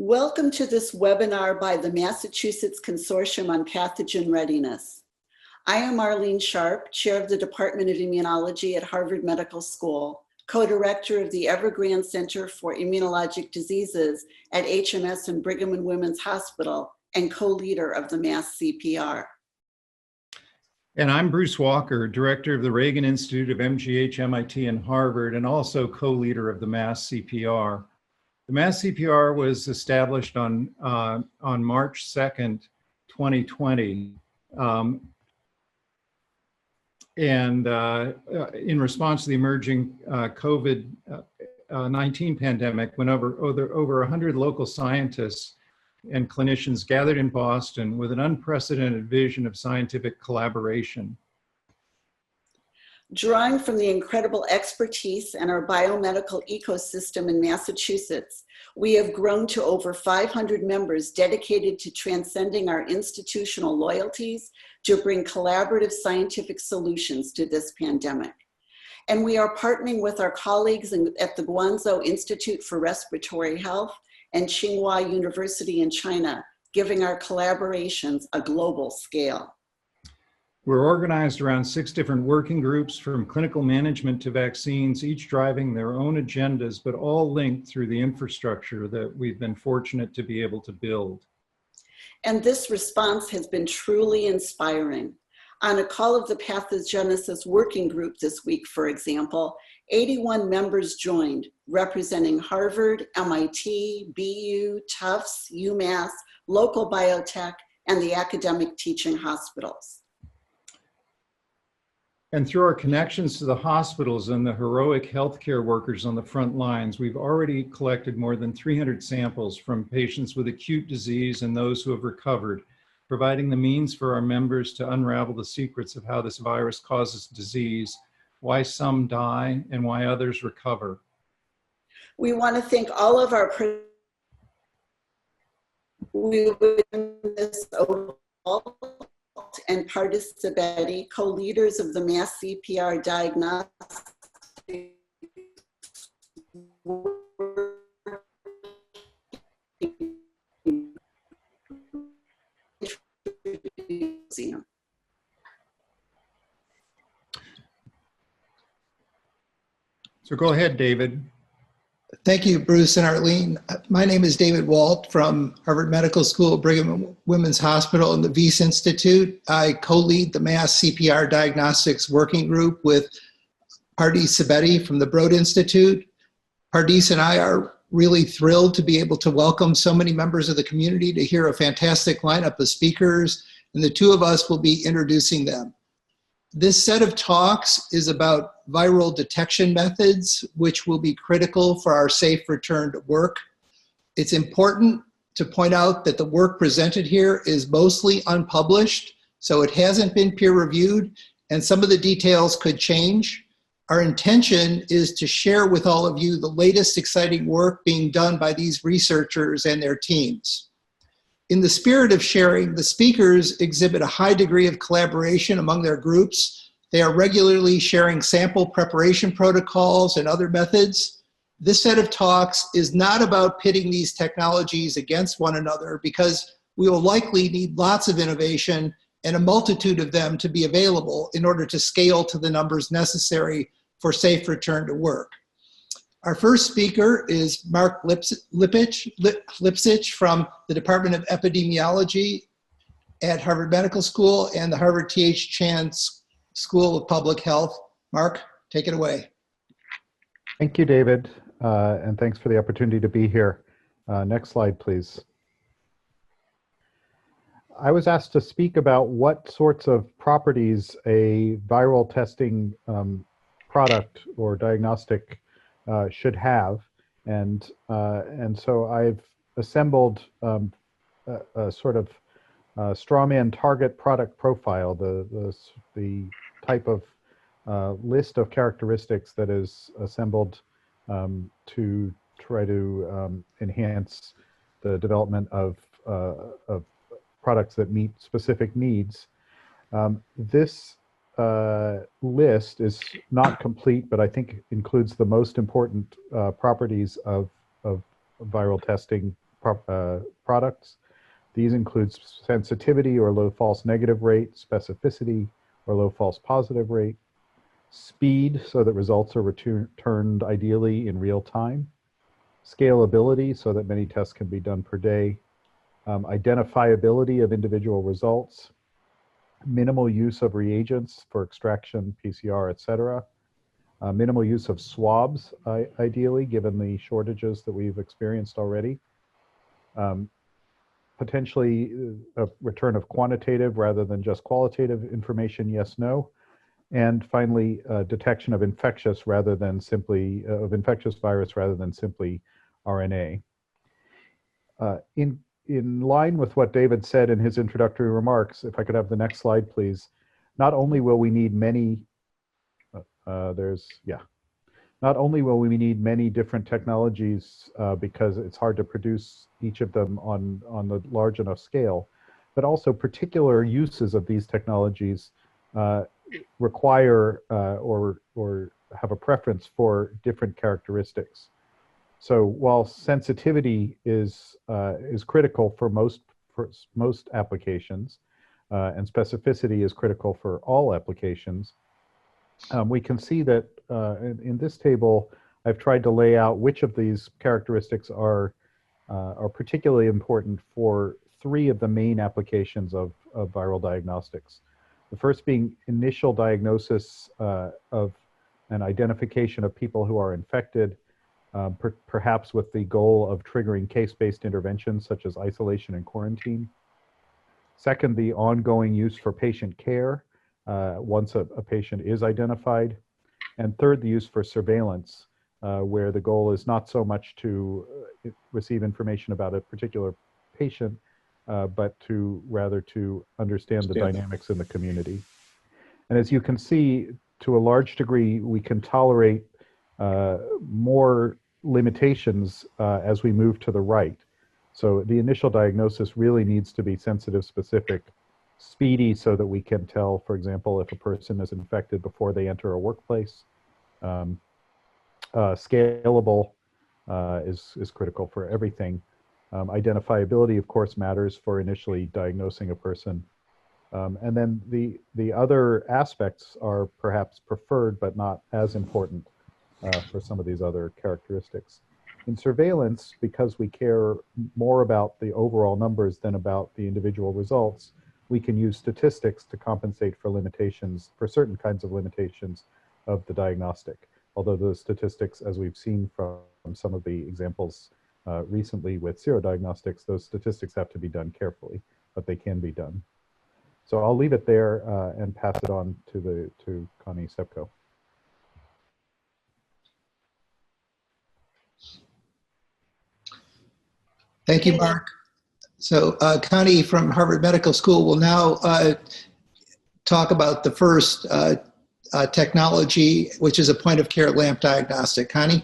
Welcome to this webinar by the Massachusetts Consortium on Pathogen Readiness. I am Arlene Sharpe, Chair of the Department of Immunology at Harvard Medical School, co-director of the Evergrande Center for Immunologic Diseases at HMS and Brigham and Women's Hospital, and co-leader of the MassCPR. And I'm Bruce Walker, Director of the Reagan Institute of MGH, MIT, and Harvard, and also co-leader of the MassCPR. The MassCPR was established on March 2nd, 2020. In response to the emerging COVID-19 pandemic, when over 100 local scientists and clinicians gathered in Boston with an unprecedented vision of scientific collaboration. Drawing from the incredible expertise and our biomedical ecosystem in Massachusetts, we have grown to over 500 members dedicated to transcending our institutional loyalties to bring collaborative scientific solutions to this pandemic. And we are partnering with our colleagues at the Guangzhou Institute for Respiratory Health and Tsinghua University in China, giving our collaborations a global scale. We're organized around 6 different working groups, from clinical management to vaccines, each driving their own agendas, but all linked through the infrastructure that we've been fortunate to be able to build. And this response has been truly inspiring. On a call of the Pathogenesis Working Group this week, for example, 81 members joined, representing Harvard, MIT, BU, Tufts, UMass, local biotech, and the academic teaching hospitals. And through our connections to the hospitals and the heroic healthcare workers on the front lines, we've already collected more than 300 samples from patients with acute disease and those who have recovered, providing the means for our members to unravel the secrets of how this virus causes disease, why some die, and why others recover. We want to thank all of our Walt and Pardis Sabeti, co-leaders of the MassCPR diagnostic Symposium. So go ahead, David. Thank you, Bruce and Arlene. My name is David Walt from Harvard Medical School, Brigham and Women's Hospital, and the Wyss Institute. I co-lead the MassCPR Diagnostics Working Group with Pardis Sabeti from the Broad Institute. Pardis and I are really thrilled to be able to welcome so many members of the community to hear a fantastic lineup of speakers, and the two of us will be introducing them. This set of talks is about viral detection methods, which will be critical for our safe return to work. It's important to point out that the work presented here is mostly unpublished, so it hasn't been peer reviewed, and some of the details could change. Our intention is to share with all of you the latest exciting work being done by these researchers and their teams. In the spirit of sharing, the speakers exhibit a high degree of collaboration among their groups. They are regularly sharing sample preparation protocols and other methods. This set of talks is not about pitting these technologies against one another, because we will likely need lots of innovation and a multitude of them to be available in order to scale to the numbers necessary for safe return to work. Our first speaker is Marc Lipsitch from the Department of Epidemiology at Harvard Medical School and the Harvard T.H. Chan School of Public Health. Marc, take it away. Thank you, David, and thanks for the opportunity to be here. Next slide, please. I was asked to speak about what sorts of properties a viral testing product or diagnostic should have, and so I've assembled a sort of straw man target product profile, the type of list of characteristics that is assembled to try to enhance the development of products that meet specific needs. This list is not complete, but I think includes the most important properties of viral testing products. These include sensitivity or low false negative rate, specificity or low false positive rate, speed so that results are returned ideally in real time, scalability so that many tests can be done per day, identifiability of individual results, minimal use of reagents for extraction, PCR, etc. Minimal use of swabs, ideally, given the shortages that we've experienced already. Potentially a return of quantitative rather than just qualitative information, yes, no. And finally, detection of infectious rather than simply, of infectious virus rather than simply RNA. In line with what David said in his introductory remarks, if I could have the next slide, please. Not only will we need many, not only will we need many different technologies because it's hard to produce each of them on the large enough scale, but also particular uses of these technologies require or have a preference for different characteristics. So while sensitivity is critical for most applications, and specificity is critical for all applications, we can see that in this table, I've tried to lay out which of these characteristics are particularly important for three of the main applications of viral diagnostics. The first being initial diagnosis of an identification of people who are infected, perhaps with the goal of triggering case-based interventions such as isolation and quarantine. Second, the ongoing use for patient care once a patient is identified. And third, the use for surveillance, where the goal is not so much to receive information about a particular patient, but rather to understand the dynamics in the community. And as you can see, to a large degree, we can tolerate more limitations as we move to the right. So the initial diagnosis really needs to be sensitive, specific, speedy, so that we can tell, for example, if a person is infected before they enter a workplace. Scalable is critical for everything. Identifiability, of course, matters for initially diagnosing a person. And then the other aspects are perhaps preferred, but not as important for some of these other characteristics. In surveillance, because we care more about the overall numbers than about the individual results, we can use statistics to compensate for limitations, for certain kinds of limitations of the diagnostic. Although those statistics, as we've seen from some of the examples recently with serodiagnostics, those statistics have to be done carefully, but they can be done. So I'll leave it there and pass it on to Connie Cepko. Thank you, Marc. So Connie from Harvard Medical School will now talk about the first technology, which is a point-of-care lamp diagnostic. Connie?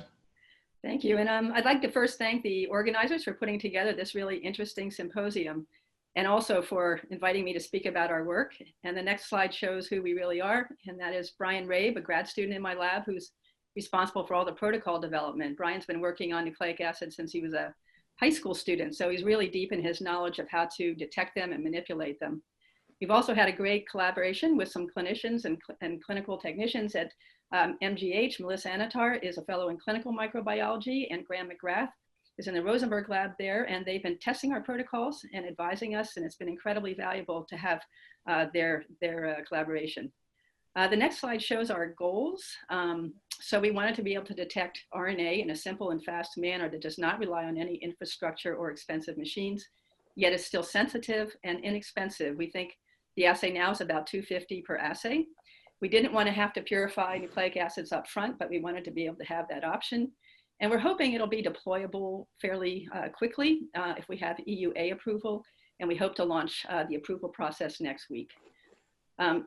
Thank you. And I'd like to first thank the organizers for putting together this really interesting symposium, and also for inviting me to speak about our work. And the next slide shows who we really are, and that is Brian Rabe, a grad student in my lab who's responsible for all the protocol development. Brian's been working on nucleic acids since he was a high school student, so he's really deep in his knowledge of how to detect them and manipulate them. We've also had a great collaboration with some clinicians and clinical technicians at MGH. Melissa Anatar is a fellow in clinical microbiology, and Graham McGrath is in the Rosenberg lab there, and they've been testing our protocols and advising us, and it's been incredibly valuable to have their collaboration. The next slide shows our goals. So we wanted to be able to detect RNA in a simple and fast manner that does not rely on any infrastructure or expensive machines, yet is still sensitive and inexpensive. We think the assay now is about $250 per assay. We didn't want to have to purify nucleic acids up front, but we wanted to be able to have that option. And we're hoping it'll be deployable fairly quickly if we have EUA approval, and we hope to launch the approval process next week.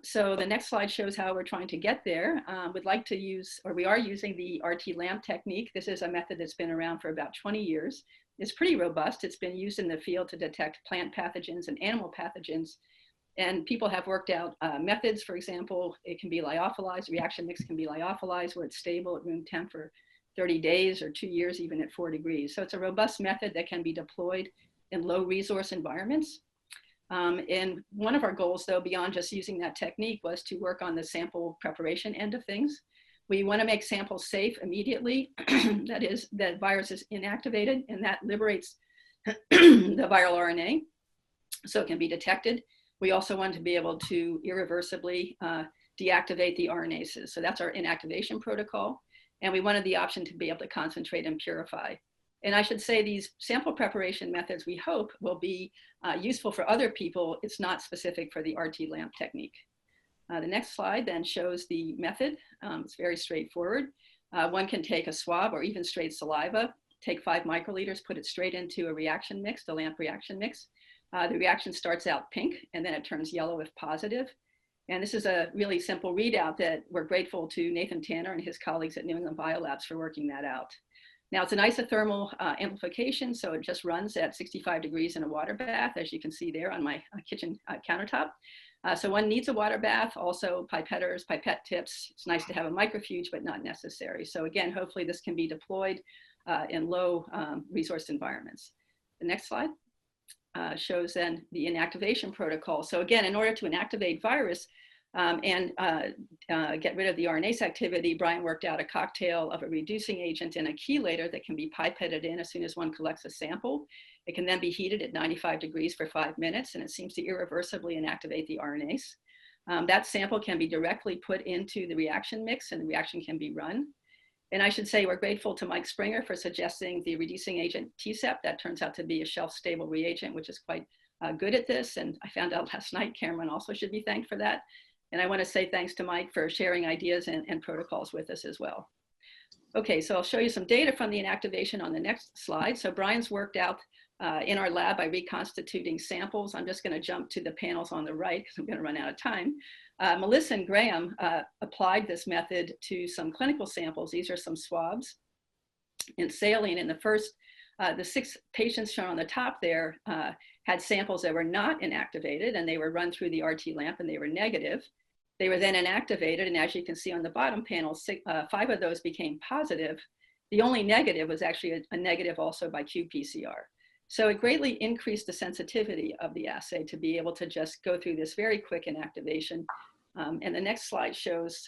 So the next slide shows how we're trying to get there. We'd like to use, or we are using, the RT-LAMP technique. This is a method that's been around for about 20 years. It's pretty robust. It's been used in the field to detect plant pathogens and animal pathogens. And people have worked out methods. For example, it can be lyophilized. Reaction mix can be lyophilized where it's stable at room temp for 30 days or 2 years, even at 4 degrees. So it's a robust method that can be deployed in low resource environments. And one of our goals, though, beyond just using that technique, was to work on the sample preparation end of things. We want to make samples safe immediately. That is, that virus is inactivated, and that liberates the viral RNA, so it can be detected. We also want to be able to irreversibly deactivate the RNases. So that's our inactivation protocol. And we wanted the option to be able to concentrate and purify. And I should say these sample preparation methods, we hope, will be useful for other people. It's not specific for the RT lamp technique. The next slide then shows the method. It's very straightforward. One can take a swab or even straight saliva, take 5 microliters, put it straight into a reaction mix, the lamp reaction mix. The reaction starts out pink, and then it turns yellow if positive. And this is a really simple readout that we're grateful to Nathan Tanner and his colleagues at New England Biolabs for working that out. Now, it's an isothermal amplification, so it just runs at 65 degrees in a water bath, as you can see there on my kitchen countertop. So one needs a water bath, also pipetters, pipette tips. It's nice to have a microfuge, but not necessary. So again, hopefully this can be deployed in low resource environments. The next slide shows then the inactivation protocol. So again, in order to inactivate virus and get rid of the RNase activity, Brian worked out a cocktail of a reducing agent and a chelator that can be pipetted in as soon as one collects a sample. It can then be heated at 95 degrees for 5 minutes, and it seems to irreversibly inactivate the RNase. That sample can be directly put into the reaction mix, and the reaction can be run. And I should say we're grateful to Mike Springer for suggesting the reducing agent TCEP. That turns out to be a shelf-stable reagent, which is quite good at this. And I found out last night Cameron also should be thanked for that. And I want to say thanks to Mike for sharing ideas and protocols with us as well. Okay, so I'll show you some data from the inactivation on the next slide. So Brian's worked out in our lab by reconstituting samples. I'm just going to jump to the panels on the right because I'm going to run out of time. Melissa and Graham applied this method to some clinical samples. These are some swabs in saline. In the first, the 6 patients shown on the top there had samples that were not inactivated, and they were run through the RT lamp, and they were negative. They were then inactivated, and as you can see on the bottom panel, 5 of those became positive. The only negative was actually a negative also by qPCR. So it greatly increased the sensitivity of the assay to be able to just go through this very quick inactivation. And the next slide shows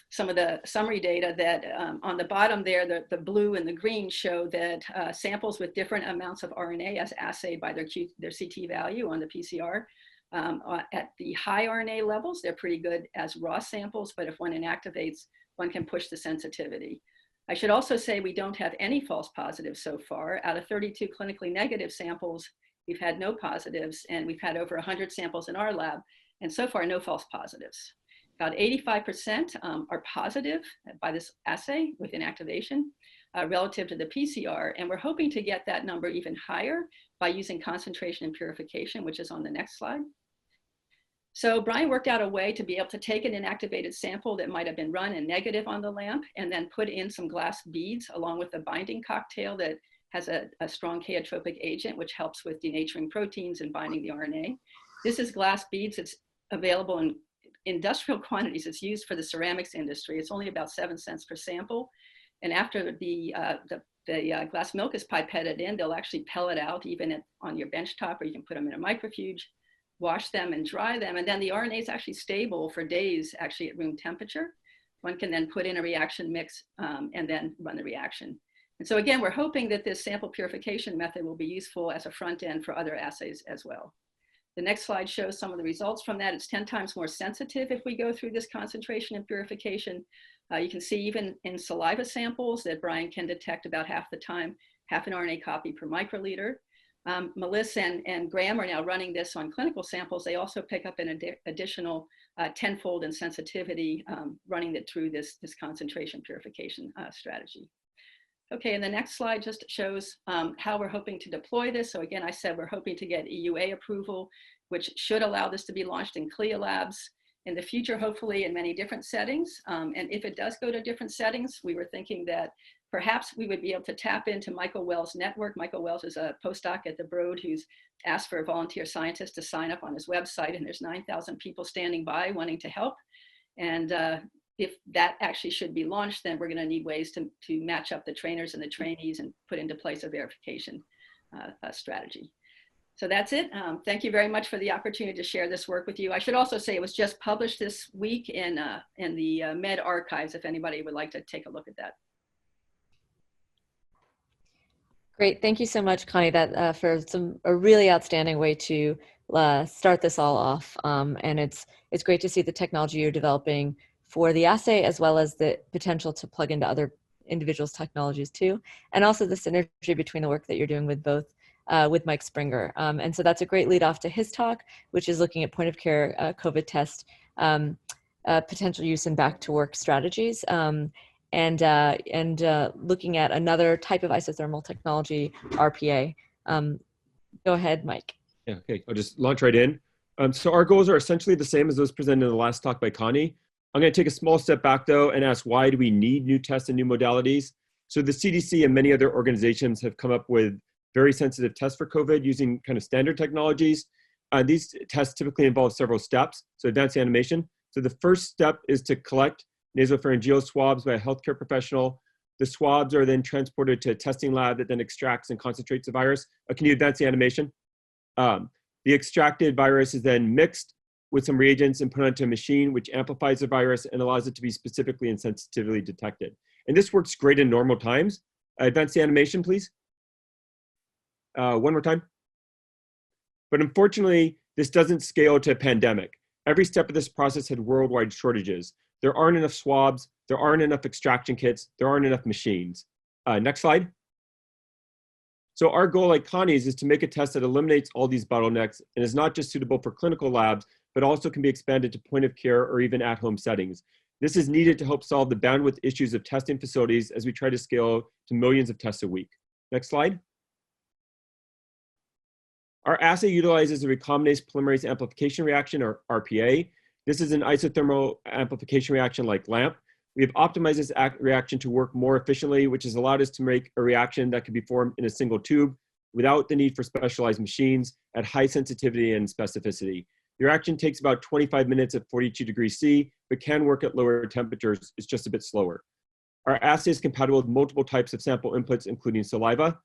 some of the summary data that on the bottom there, the blue and the green show that samples with different amounts of RNA as assayed by their CT value on the PCR. At the high RNA levels, they're pretty good as raw samples, but if one inactivates, one can push the sensitivity. I should also say we don't have any false positives so far. Out of 32 clinically negative samples, we've had no positives, and we've had over 100 samples in our lab, and so far no false positives. About 85% are positive by this assay with inactivation relative to the PCR, and we're hoping to get that number even higher by using concentration and purification, which is on the next slide. So Brian worked out a way to be able to take an inactivated sample that might have been run and negative on the lamp and then put in some glass beads along with a binding cocktail that has a strong chaotropic agent, which helps with denaturing proteins and binding the RNA. This is glass beads. It's available in industrial quantities. It's used for the ceramics industry. It's only about 7 cents per sample. And after the glass milk is pipetted in, they'll actually pellet out even on your bench top, or you can put them in a microfuge, wash them and dry them. And then the RNA is actually stable for days, actually at room temperature. One can then put in a reaction mix and then run the reaction. And so again, we're hoping that this sample purification method will be useful as a front end for other assays as well. The next slide shows some of the results from that. It's 10 times more sensitive if we go through this concentration and purification. You can see even in saliva samples that Brian can detect about half the time, half an RNA copy per microliter. Melissa and Graham are now running this on clinical samples. They also pick up an additional 10-fold in sensitivity running it through this concentration purification strategy. Okay, and the next slide just shows how we're hoping to deploy this. So again, I said we're hoping to get EUA approval, which should allow this to be launched in CLIA labs in the future, hopefully in many different settings. And if it does go to different settings, we were thinking that perhaps we would be able to tap into Michael Wells' network. Michael Wells is a postdoc at the Broad who's asked for volunteer scientists to sign up on his website, and there's 9,000 people standing by wanting to help. And if that actually should be launched, then we're going to need ways to match up the trainers and the trainees and put into place a verification strategy. So that's it. Thank you very much for the opportunity to share this work with you. I should also say it was just published this week in the Med Archives, if anybody would like to take a look at that. Great, thank you so much, Connie, for a really outstanding way to start this all off. And it's great to see the technology you're developing for the assay, as well as the potential to plug into other individuals' technologies too, and also the synergy between the work that you're doing with both with Mike Springer. And so that's a great lead off to his talk, which is looking at point of care COVID test potential use in back to work strategies. And looking at another type of isothermal technology, RPA. Go ahead, Mike. Yeah, okay, I'll just launch right in. So our goals are essentially the same as those presented in the last talk by Connie. I'm going to take a small step back though and ask, why do we need new tests and new modalities? So the CDC and many other organizations have come up with very sensitive tests for COVID using kind of standard technologies. These tests typically involve several steps. So advanced animation. So the first step is to collect nasopharyngeal swabs by a healthcare professional. The swabs are then transported to a testing lab that then extracts and concentrates the virus. Can you advance the animation? The extracted virus is then mixed with some reagents and put onto a machine, which amplifies the virus and allows it to be specifically and sensitively detected. And this works great in normal times. Advance the animation, please. One more time. But unfortunately, this doesn't scale to a pandemic. Every step of this process had worldwide shortages. There aren't enough swabs, there aren't enough extraction kits, there aren't enough machines. Next slide. So our goal, like Connie's, is to make a test that eliminates all these bottlenecks and is not just suitable for clinical labs, but also can be expanded to point of care or even at-home settings. This is needed to help solve the bandwidth issues of testing facilities as we try to scale to millions of tests a week. Next slide. Our assay utilizes a recombinase polymerase amplification reaction, or RPA. This is an isothermal amplification reaction like LAMP. We have optimized this reaction to work more efficiently, which has allowed us to make a reaction that can be formed in a single tube without the need for specialized machines at high sensitivity and specificity. The reaction takes about 25 minutes at 42 degrees C, but can work at lower temperatures. It's just a bit slower. Our assay is compatible with multiple types of sample inputs, including saliva.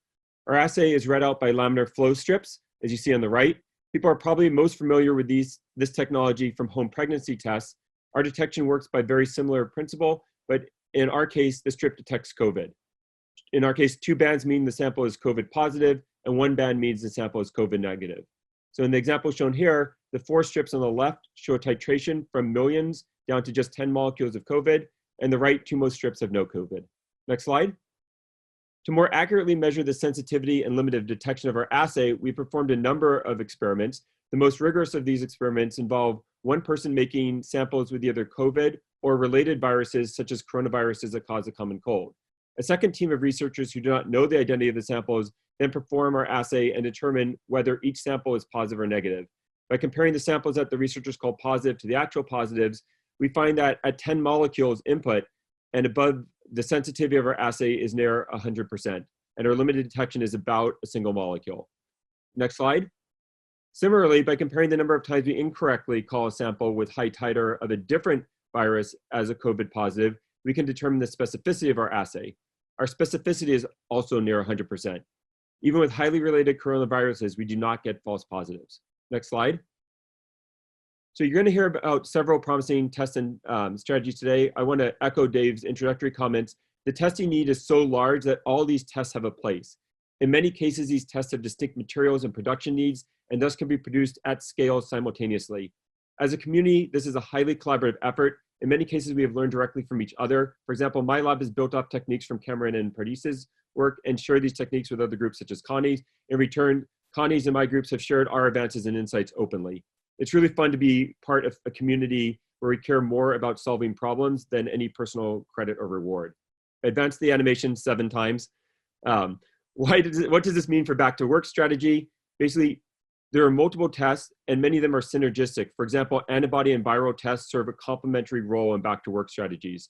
Our assay is read out by laminar flow strips, as you see on the right. People are probably most familiar with this technology from home pregnancy tests. Our detection works by very similar principle, but in our case, the strip detects COVID. In our case, 2 bands mean the sample is COVID positive, and 1 band means the sample is COVID negative. So in the example shown here, the 4 strips on the left show a titration from millions down to just 10 molecules of COVID, and the right 2 most strips have no COVID. Next slide. To more accurately measure the sensitivity and limit of detection of our assay, we performed a number of experiments. The most rigorous of these experiments involve one person making samples with either COVID or related viruses, such as coronaviruses that cause a common cold. A second team of researchers who do not know the identity of the samples then perform our assay and determine whether each sample is positive or negative. By comparing the samples that the researchers call positive to the actual positives, we find that at 10 molecules input and above, the sensitivity of our assay is near 100%, and our limited detection is about a single molecule. Next slide. Similarly, by comparing the number of times we incorrectly call a sample with high titer of a different virus as a COVID positive, we can determine the specificity of our assay. Our specificity is also near 100%. Even with highly related coronaviruses, we do not get false positives. Next slide. So you're going to hear about several promising tests and strategies today. I want to echo Dave's introductory comments. The testing need is so large that all these tests have a place. In many cases, these tests have distinct materials and production needs, and thus can be produced at scale simultaneously. As a community, this is a highly collaborative effort. In many cases, we have learned directly from each other. For example, my lab has built off techniques from Cameron and Pardis's work and shared these techniques with other groups such as Connie's. In return, Connie's and my groups have shared our advances and insights openly. It's really fun to be part of a community where we care more about solving problems than any personal credit or reward. Advance the animation 7 times. What does this mean for back to work strategy? Basically, there are multiple tests and many of them are synergistic. For example, antibody and viral tests serve a complementary role in back to work strategies.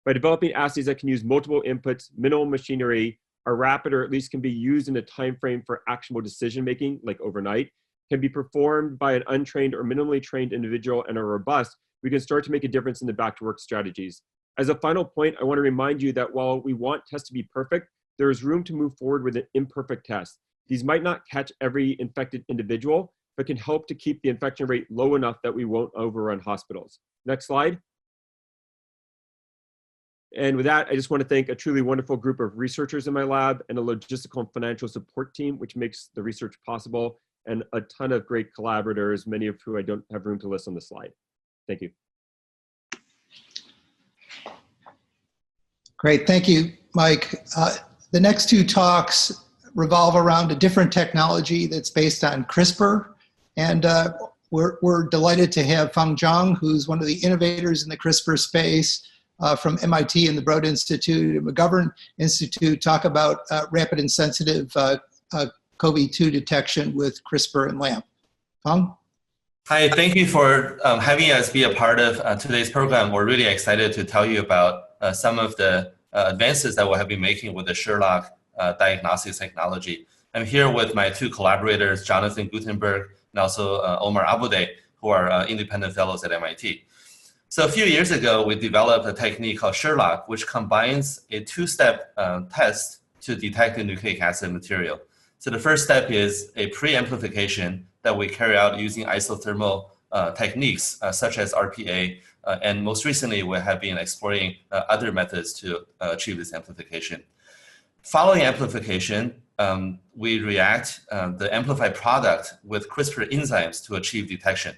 By developing assays that can use multiple inputs, minimal machinery, are rapid or at least can be used in a time frame for actionable decision making, like overnight, can be performed by an untrained or minimally trained individual and are robust, we can start to make a difference in the back to work strategies. As a final point, I want to remind you that while we want tests to be perfect, there is room to move forward with an imperfect test. These might not catch every infected individual, but can help to keep the infection rate low enough that we won't overrun hospitals. Next slide. And with that, I just want to thank a truly wonderful group of researchers in my lab and a logistical and financial support team, which makes the research possible, and a ton of great collaborators, many of whom I don't have room to list on the slide. Thank you. Great, thank you, Mike. The next two talks revolve around a different technology that's based on CRISPR. And we're delighted to have Feng Zhang, who's one of the innovators in the CRISPR space from MIT and the Broad Institute and McGovern Institute, talk about rapid and sensitive CoV-2 detection with CRISPR and LAMP. Feng? Hi, thank you for having us be a part of today's program. We're really excited to tell you about some of the advances that we have been making with the Sherlock diagnostics technology. I'm here with my two collaborators, Jonathan Gutenberg and also Omar Abude, who are independent fellows at MIT. So a few years ago, we developed a technique called Sherlock, which combines a two-step test to detect the nucleic acid material. So the first step is a pre-amplification that we carry out using isothermal techniques such as RPA, and most recently we have been exploring other methods to achieve this amplification. Following amplification, we react the amplified product with CRISPR enzymes to achieve detection.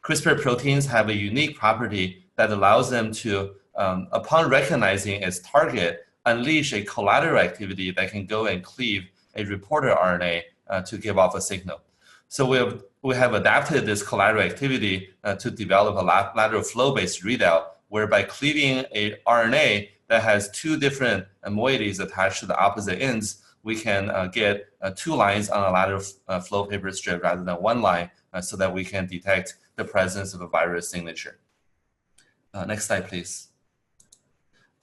CRISPR proteins have a unique property that allows them to, upon recognizing its target, unleash a collateral activity that can go and cleave a reporter RNA to give off a signal. So we have adapted this collateral activity to develop a lateral flow-based readout, whereby cleaving a RNA that has two different moieties attached to the opposite ends, we can get two lines on a lateral flow paper strip rather than one line, so that we can detect the presence of a virus signature. Next slide, please.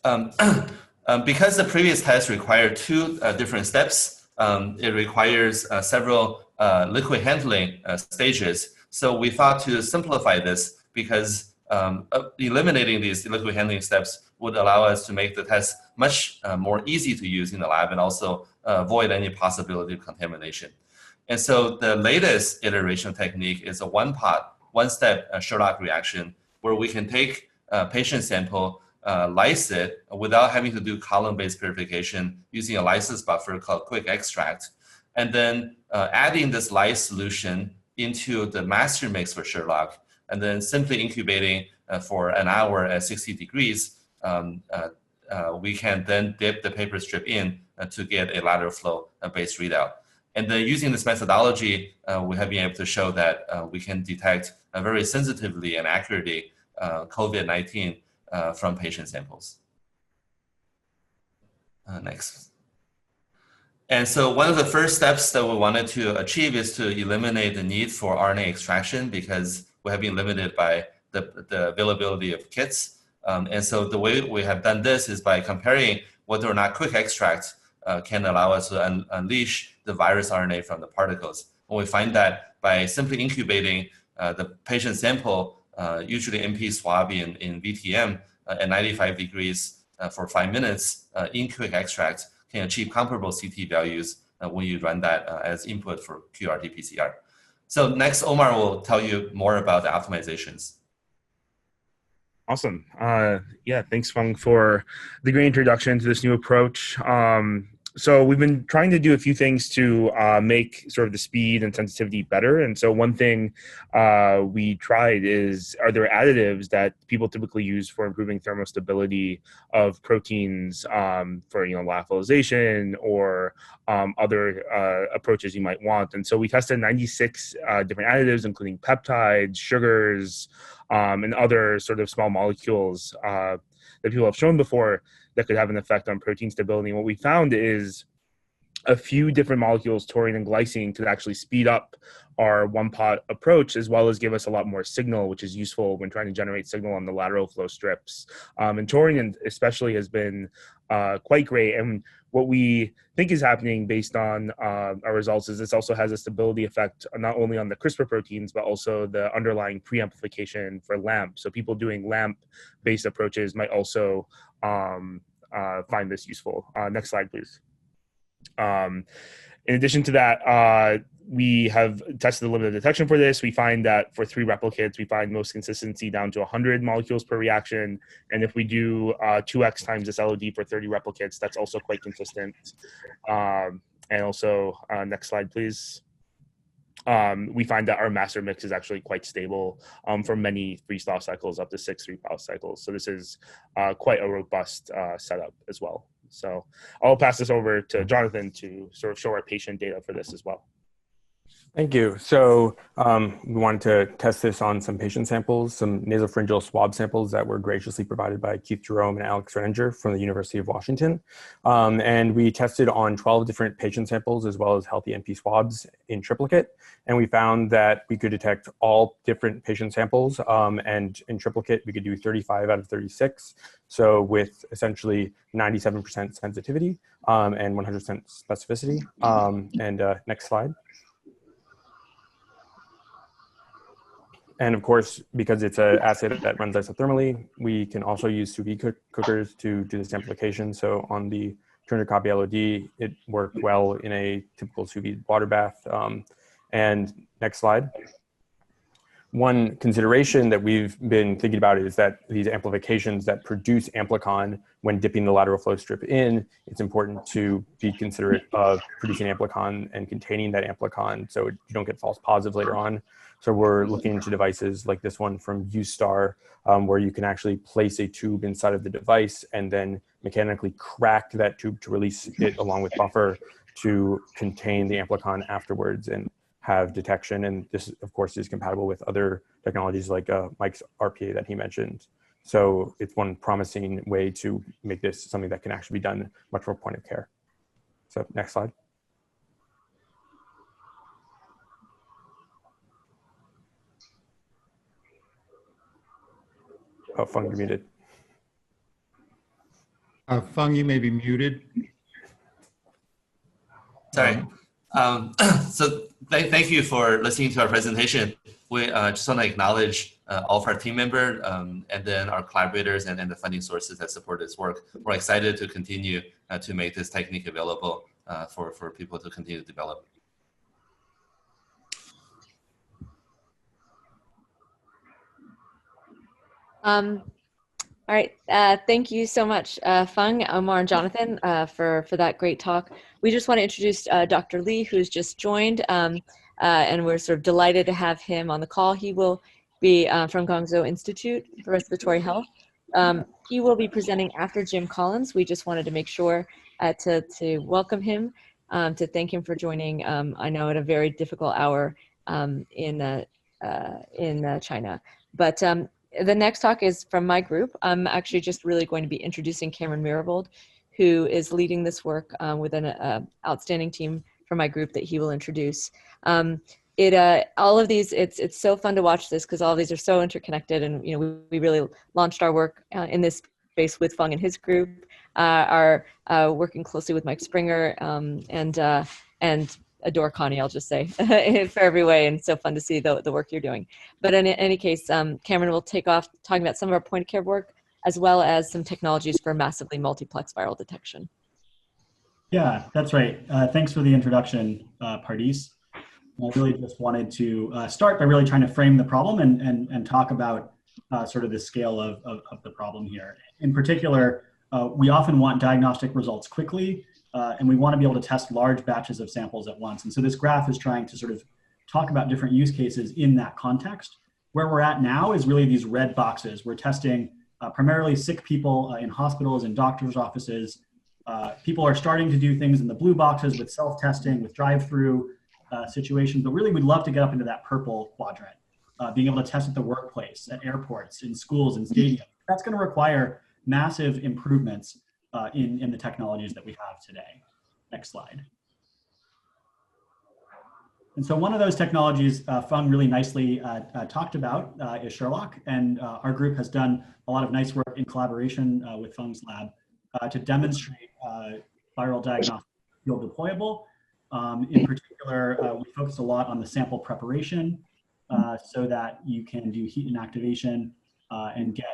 Because the previous test required two different steps, it requires several liquid handling stages. So we thought to simplify this, because eliminating these liquid handling steps would allow us to make the test much more easy to use in the lab and also avoid any possibility of contamination. And so the latest iteration technique is a one-step Sherlock reaction, where we can take a patient sample, lyse it without having to do column-based purification using a lysis buffer called quick extract, and then adding this lyse solution into the master mix for Sherlock, and then simply incubating for an hour at 60 degrees, we can then dip the paper strip in to get a lateral flow based readout. And then using this methodology, we have been able to show that we can detect very sensitively and accurately COVID-19 from patient samples. Next. And so one of the first steps that we wanted to achieve is to eliminate the need for RNA extraction, because we have been limited by the availability of kits. And so the way we have done this is by comparing whether or not quick extract can allow us to unleash the virus RNA from the particles. And we find that by simply incubating the patient sample, usually MP swab in VTM at 95 degrees for 5 minutes in quick extract, can achieve comparable CT values when you run that as input for qRT-PCR. So next, Omar will tell you more about the optimizations. Awesome. Yeah, thanks, Feng, for the great introduction to this new approach. So we've been trying to do a few things to make sort of the speed and sensitivity better. And so one thing we tried is, are there additives that people typically use for improving thermostability of proteins for lyophilization or other approaches you might want? And so we tested 96 different additives, including peptides, sugars, and other sort of small molecules that people have shown before that could have an effect on protein stability. And what we found is a few different molecules, taurine and glycine, could actually speed up our one-pot approach, as well as give us a lot more signal, which is useful when trying to generate signal on the lateral flow strips. And taurine especially has been quite great. And what we think is happening based on our results is this also has a stability effect not only on the CRISPR proteins, but also the underlying preamplification for LAMP. So people doing LAMP-based approaches might also find this useful. Next slide, please. In addition to that, we have tested a limited detection for this. We find that for 3 replicates, we find most consistency down to 100 molecules per reaction. And if we do 2x times this LOD for 30 replicates, that's also quite consistent. And also, next slide, please. We find that our master mix is actually quite stable for many freeze-thaw cycles, up to 6 3-thaw cycles. So this is quite a robust setup as well. So I'll pass this over to Jonathan to sort of show our patient data for this as well. Thank you. So we wanted to test this on some patient samples, some nasopharyngeal swab samples that were graciously provided by Keith Jerome and Alex Renninger from the University of Washington. And we tested on 12 different patient samples as well as healthy NP swabs in triplicate. And we found that we could detect all different patient samples. And in triplicate, we could do 35 out of 36. So with essentially 97% sensitivity and 100% specificity. Next slide. And of course, because it's an assay that runs isothermally, we can also use sous vide cookers to do this amplification. So on the 200 copy LOD, it worked well in a typical sous vide water bath. And next slide. One consideration that we've been thinking about is that these amplifications that produce amplicon when dipping the lateral flow strip in, it's important to be considerate of producing amplicon and containing that amplicon so you don't get false positives later on. So we're looking into devices like this one from Ustar, where you can actually place a tube inside of the device and then mechanically crack that tube to release it along with buffer to contain the amplicon afterwards and have detection. And this, of course, is compatible with other technologies like Mike's RPA that he mentioned. So it's one promising way to make this something that can actually be done much more point of care. So next slide. Oh, Feng, you're muted. Feng, you may be muted. Sorry. So thank you for listening to our presentation. We just want to acknowledge all of our team members and then our collaborators and the funding sources that support this work. We're excited to continue to make this technique available for people to continue to develop. All right, thank you so much, Feng, Omar, and Jonathan for that great talk. We just want to introduce Dr. Lee, who's just joined, and we're sort of delighted to have him on the call. He will be from Guangzhou Institute for Respiratory Health. He will be presenting after Jim Collins. We just wanted to make sure to welcome him, to thank him for joining, I know at a very difficult hour in China. But the next talk is from my group. I'm actually just really going to be introducing Cameron Myhrvold, who is leading this work with an outstanding team from my group that he will introduce. All of these, it's so fun to watch this because all of these are so interconnected, and we really launched our work in this space with Feng and his group, are working closely with Mike Springer, and adore Connie, I'll just say, for every way, and so fun to see the work you're doing. But in any case, Cameron will take off talking about some of our point of care work, as well as some technologies for massively multiplex viral detection. Yeah, that's right. Thanks for the introduction, Pardis. I really just wanted to start by really trying to frame the problem and talk about sort of the scale of the problem here. In particular, we often want diagnostic results quickly, and we want to be able to test large batches of samples at once. And so this graph is trying to sort of talk about different use cases in that context. Where we're at now is really these red boxes. We're testing primarily sick people in hospitals and doctors' offices. People are starting to do things in the blue boxes with self-testing, with drive-through situations, but really we'd love to get up into that purple quadrant, being able to test at the workplace, at airports, in schools, and stadiums. That's going to require massive improvements in the technologies that we have today. Next slide. And so one of those technologies Feng really nicely talked about is Sherlock. And our group has done a lot of nice work in collaboration with Feng's lab to demonstrate viral diagnostics field deployable. In particular, we focused a lot on the sample preparation so that you can do heat inactivation and get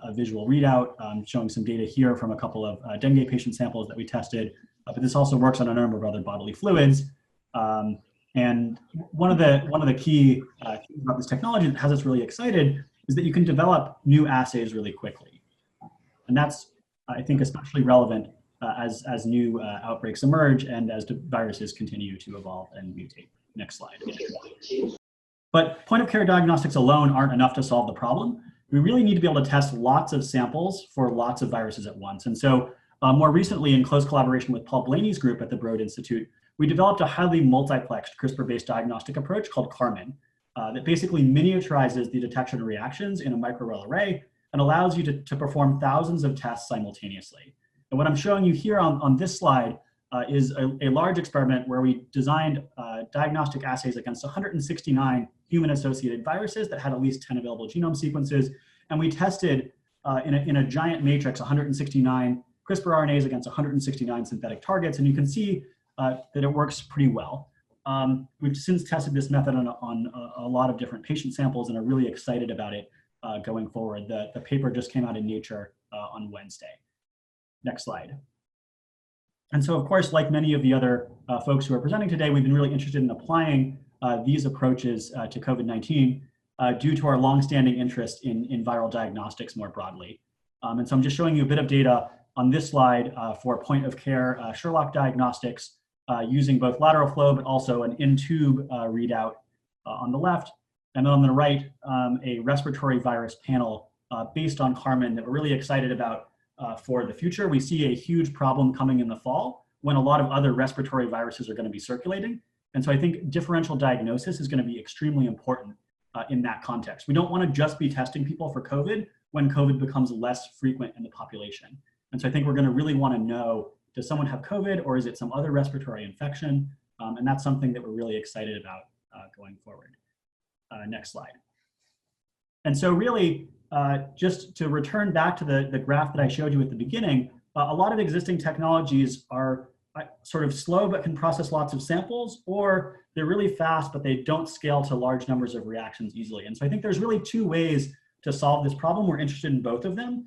a visual readout, showing some data here from a couple of dengue patient samples that we tested. But this also works on a number of other bodily fluids. And one of the key things about this technology that has us really excited is that you can develop new assays really quickly. And that's, I think, especially relevant as new outbreaks emerge and as viruses continue to evolve and mutate. Next slide. But point of care diagnostics alone aren't enough to solve the problem. We really need to be able to test lots of samples for lots of viruses at once. And so more recently, in close collaboration with Paul Blaney's group at the Broad Institute, we developed a highly multiplexed CRISPR-based diagnostic approach called CARMIN that basically miniaturizes the detection of reactions in a microwell array and allows you to perform thousands of tests simultaneously. And what I'm showing you here on this slide is a large experiment where we designed diagnostic assays against 169 human-associated viruses that had at least 10 available genome sequences. And we tested in a giant matrix 169 CRISPR RNAs against 169 synthetic targets. And you can see that it works pretty well. We've since tested this method on a lot of different patient samples and are really excited about it going forward. The paper just came out in Nature on Wednesday. Next slide. And so, of course, like many of the other folks who are presenting today, we've been really interested in applying these approaches to COVID-19 due to our longstanding interest in viral diagnostics more broadly. And so I'm just showing you a bit of data on this slide for point of care Sherlock diagnostics using both lateral flow, but also an in-tube readout on the left. And then on the right, a respiratory virus panel based on CARMIN that we're really excited about for the future. We see a huge problem coming in the fall when a lot of other respiratory viruses are going to be circulating. And so I think differential diagnosis is going to be extremely important in that context. We don't want to just be testing people for COVID when COVID becomes less frequent in the population. And so I think we're going to really want to know, does someone have COVID or is it some other respiratory infection? And that's something that we're really excited about going forward. Next slide. And so really, just to return back to the graph that I showed you at the beginning, a lot of existing technologies are sort of slow but can process lots of samples, or they're really fast but they don't scale to large numbers of reactions easily. And so I think there's really two ways to solve this problem. We're interested in both of them,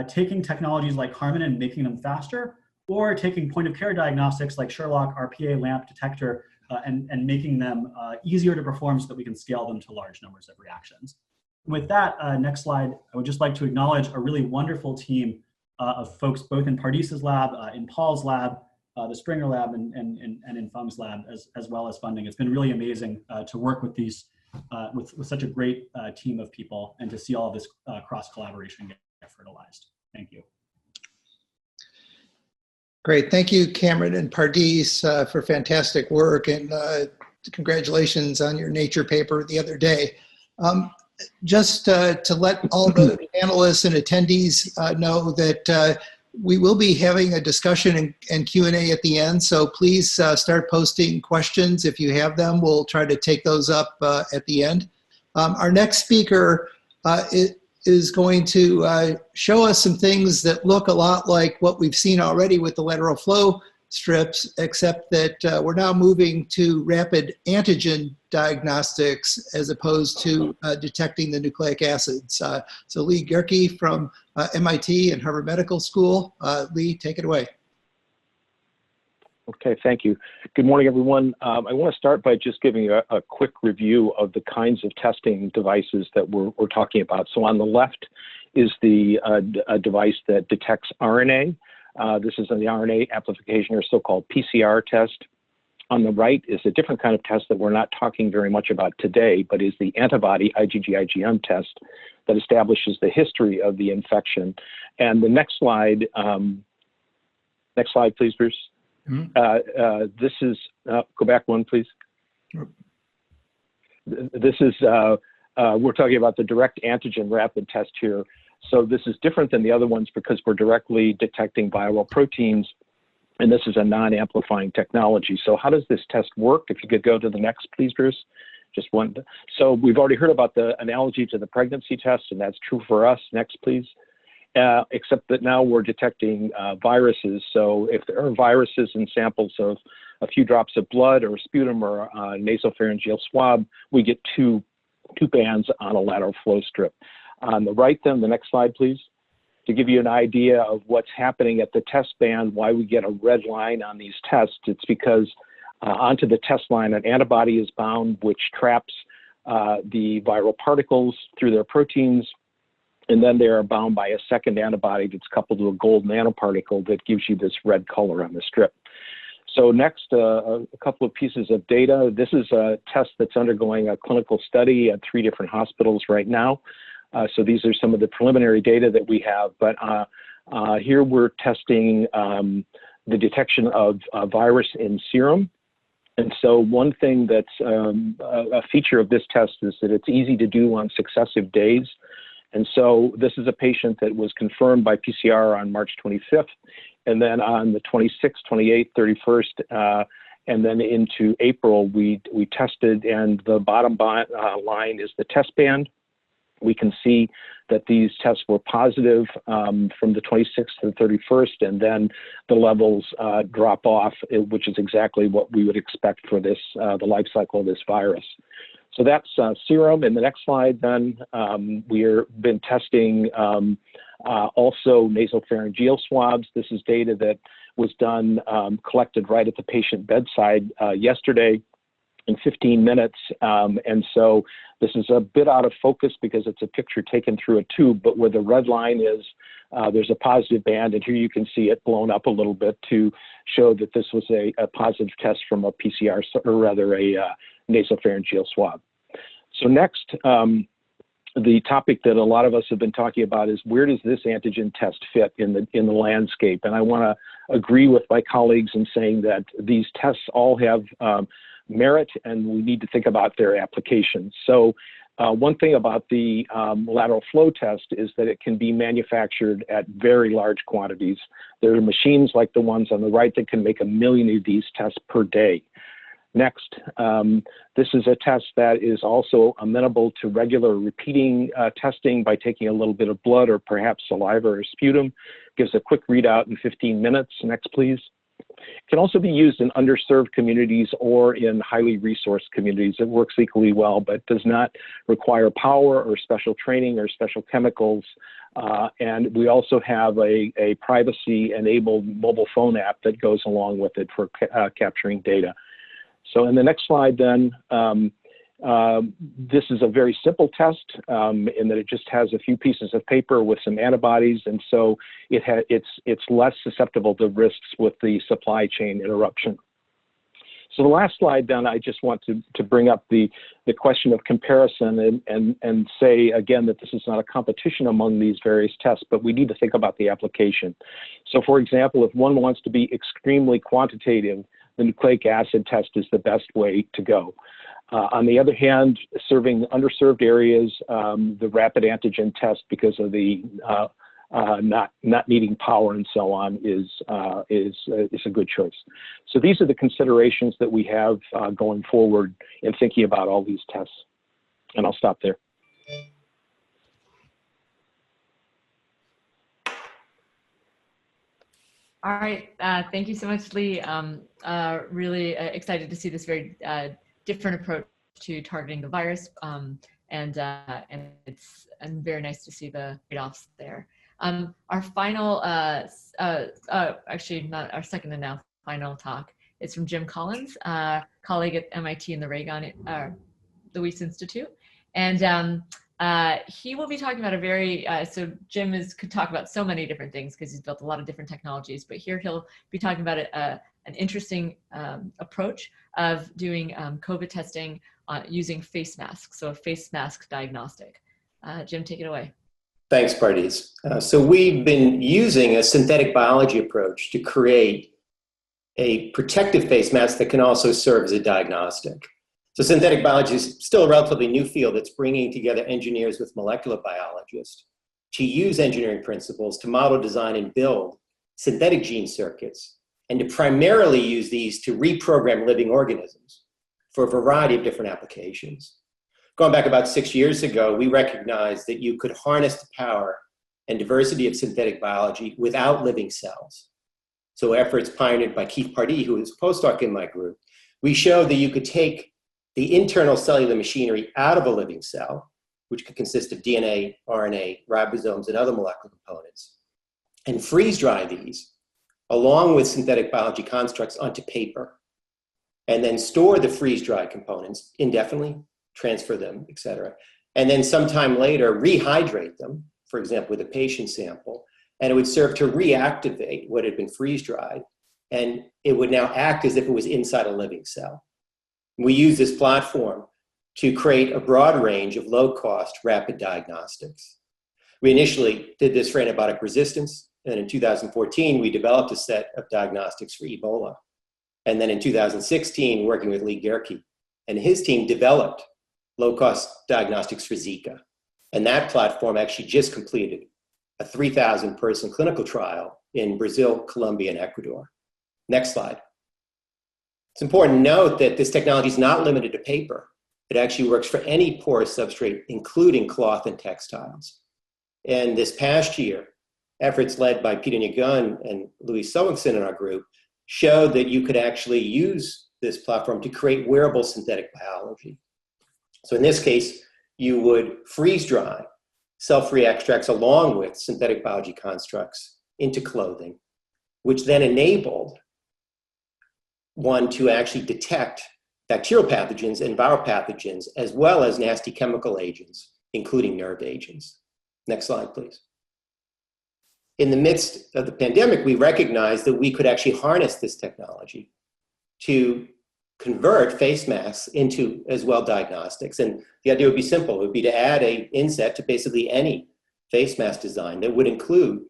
taking technologies like CARMIN and making them faster, or taking point of care diagnostics like Sherlock, RPA, LAMP detector, and making them easier to perform so that we can scale them to large numbers of reactions. With that, next slide, I would just like to acknowledge a really wonderful team of folks, both in Pardis's lab, in Paul's lab, the Springer lab, and in Feng's lab, as well as funding. It's been really amazing to work with these, with such a great team of people and to see all of this cross-collaboration get fertilized. Thank you. Great, thank you, Cameron and Pardis, for fantastic work, and congratulations on your Nature paper the other day. Just to let all the panelists and attendees know that we will be having a discussion and Q&A at the end, so please start posting questions if you have them. We'll try to take those up at the end. Our next speaker is going to show us some things that look a lot like what we've seen already with the lateral flow strips, except that we're now moving to rapid antigen diagnostics as opposed to detecting the nucleic acids. So Lee Gehrke from MIT and Harvard Medical School. Lee, take it away. Okay, thank you. Good morning, everyone. I want to start by just giving you a quick review of the kinds of testing devices that we're talking about. So on the left is the a device that detects RNA. This is the RNA amplification, or so-called PCR test. On the right is a different kind of test that we're not talking very much about today, but is the antibody IgG-IgM test that establishes the history of the infection. And the next slide, please, Bruce. This is, go back one, please. This is, we're talking about the direct antigen rapid test here. So this is different than the other ones because we're directly detecting viral proteins And this is a non-amplifying technology. So how does this test work? If you could go to the next, please, Bruce. Just one. So we've already heard about the analogy to the pregnancy test, and that's true for us. Next, please. Except that now we're detecting viruses. So if there are viruses in samples of a few drops of blood or sputum or a nasopharyngeal swab, we get two bands on a lateral flow strip. On the right then, the next slide, please. To give you an idea of what's happening at the test band, why we get a red line on these tests, it's because onto the test line, an antibody is bound, which traps the viral particles through their proteins, and then they are bound by a second antibody that's coupled to a gold nanoparticle that gives you this red color on the strip. So next, a couple of pieces of data. This is a test that's undergoing a clinical study at 3 different hospitals right now. So these are some of the preliminary data that we have, but here we're testing the detection of virus in serum. And so one thing that's a feature of this test is that it's easy to do on successive days. And so this is a patient that was confirmed by PCR on March 25th, and then on the 26th, 28th, 31st, and then into April, we tested, and the bottom line is the test band. We can see that these tests were positive from the 26th to the 31st, and then the levels drop off, which is exactly what we would expect for this, the life cycle of this virus. So that's serum. In the next slide, then, we've been testing also nasopharyngeal swabs. This is data that was done, collected right at the patient bedside yesterday in 15 minutes. And so this is a bit out of focus because it's a picture taken through a tube, but where the red line is, there's a positive band, and here you can see it blown up a little bit to show that this was a positive test from a PCR, or rather a nasopharyngeal swab. So next, the topic that a lot of us have been talking about is, where does this antigen test fit in the landscape? And I want to agree with my colleagues in saying that these tests all have merit, and we need to think about their applications. So one thing about the lateral flow test is that it can be manufactured at very large quantities. There are machines like the ones on the right that can make 1 million of these tests per day. Next, this is a test that is also amenable to regular repeating testing by taking a little bit of blood or perhaps saliva or sputum. Gives a quick readout in 15 minutes. Next, please. Can also be used in underserved communities or in highly resourced communities. It works equally well, but does not require power or special training or special chemicals. And we also have a privacy-enabled mobile phone app that goes along with it for capturing data. So in the next slide then, this is a very simple test in that it just has a few pieces of paper with some antibodies, and so it's less susceptible to risks with the supply chain interruption. So the last slide then, I just want to bring up the question of comparison and say again that this is not a competition among these various tests, but we need to think about the application. So for example, if one wants to be extremely quantitative, the nucleic acid test is the best way to go. On the other hand, serving underserved areas, the rapid antigen test, because of the not needing power and so on, is a good choice. So these are the considerations that we have going forward in thinking about all these tests. And I'll stop there. All right, thank you so much, Lee. Really excited to see this very different approach to targeting the virus, and it's very nice to see the trade-offs there. Our final, actually not our second and now final talk is from Jim Collins, colleague at MIT in the Wyss Institute, and he will be talking about a very, so Jim could talk about so many different things because he's built a lot of different technologies, but here he'll be talking about an interesting approach of doing COVID testing using face masks, so a face mask diagnostic. Jim, take it away. Thanks, Pardis. So we've been using a synthetic biology approach to create a protective face mask that can also serve as a diagnostic. So synthetic biology is still a relatively new field that's bringing together engineers with molecular biologists to use engineering principles to model, design, and build synthetic gene circuits and to primarily use these to reprogram living organisms for a variety of different applications. Going back about 6 years ago, we recognized that you could harness the power and diversity of synthetic biology without living cells. So efforts pioneered by Keith Pardis, who is a postdoc in my group, we showed that you could take the internal cellular machinery out of a living cell, which could consist of DNA, RNA, ribosomes, and other molecular components, and freeze dry these along with synthetic biology constructs onto paper, and then store the freeze-dried components indefinitely, transfer them, et cetera. And then sometime later, rehydrate them, for example, with a patient sample, and it would serve to reactivate what had been freeze-dried, and it would now act as if it was inside a living cell. We use this platform to create a broad range of low-cost, rapid diagnostics. We initially did this for antibiotic resistance, and in 2014, we developed a set of diagnostics for Ebola. And then in 2016, working with Gehrke and his team, developed low-cost diagnostics for Zika. And that platform actually just completed a 3,000-person clinical trial in Brazil, Colombia, and Ecuador. Next slide. It's important to note that this technology is not limited to paper. It actually works for any porous substrate, including cloth and textiles. And this past year, efforts led by Peter Nguyen and Louis Sowenson in our group showed that you could actually use this platform to create wearable synthetic biology. So in this case, you would freeze dry cell-free extracts along with synthetic biology constructs into clothing, which then enabled one to actually detect bacterial pathogens and viral pathogens, as well as nasty chemical agents, including nerve agents. Next slide, please. In the midst of the pandemic, we recognized that we could actually harness this technology to convert face masks into as well diagnostics. And the idea would be simple. It would be to add an inset to basically any face mask design that would include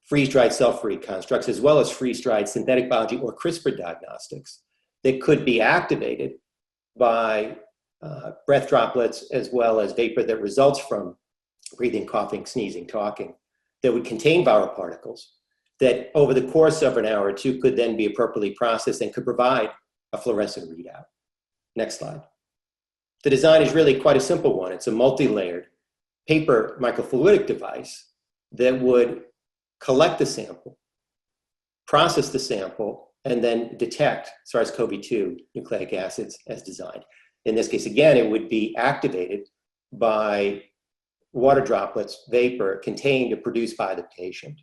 freeze-dried cell-free constructs, as well as freeze-dried synthetic biology or CRISPR diagnostics that could be activated by breath droplets, as well as vapor that results from breathing, coughing, sneezing, talking, that would contain viral particles that over the course of an hour or two could then be appropriately processed and could provide a fluorescent readout. Next slide. The design is really quite a simple one. It's a multi-layered paper microfluidic device that would collect the sample, process the sample, and then detect SARS-CoV-2 nucleic acids as designed. In this case, again, it would be activated by water droplets, vapor contained or produced by the patient.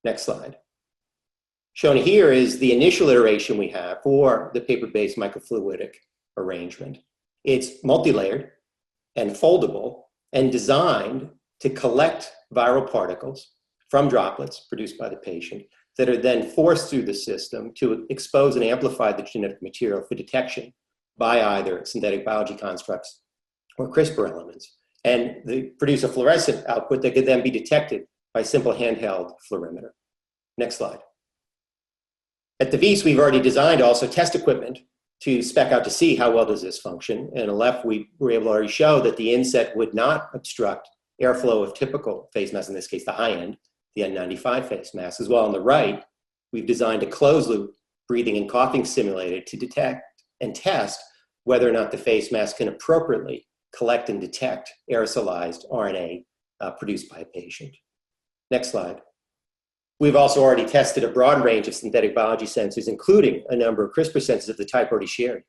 Next slide. Shown here is the initial iteration we have for the paper-based microfluidic arrangement. It's multi-layered and foldable and designed to collect viral particles from droplets produced by the patient that are then forced through the system to expose and amplify the genetic material for detection by either synthetic biology constructs or CRISPR elements. And they produce a fluorescent output that could then be detected by simple handheld fluorimeter. Next slide. At the Wyss, we've already designed also test equipment to spec out to see how well does this function. And on the left, we were able to already show that the inset would not obstruct airflow of typical face masks, in this case, the high end, the N95 face mask. As well on the right, we've designed a closed loop breathing and coughing simulator to detect and test whether or not the face mask can appropriately collect and detect aerosolized RNA produced by a patient. Next slide. We've also already tested a broad range of synthetic biology sensors, including a number of CRISPR sensors of the type already shared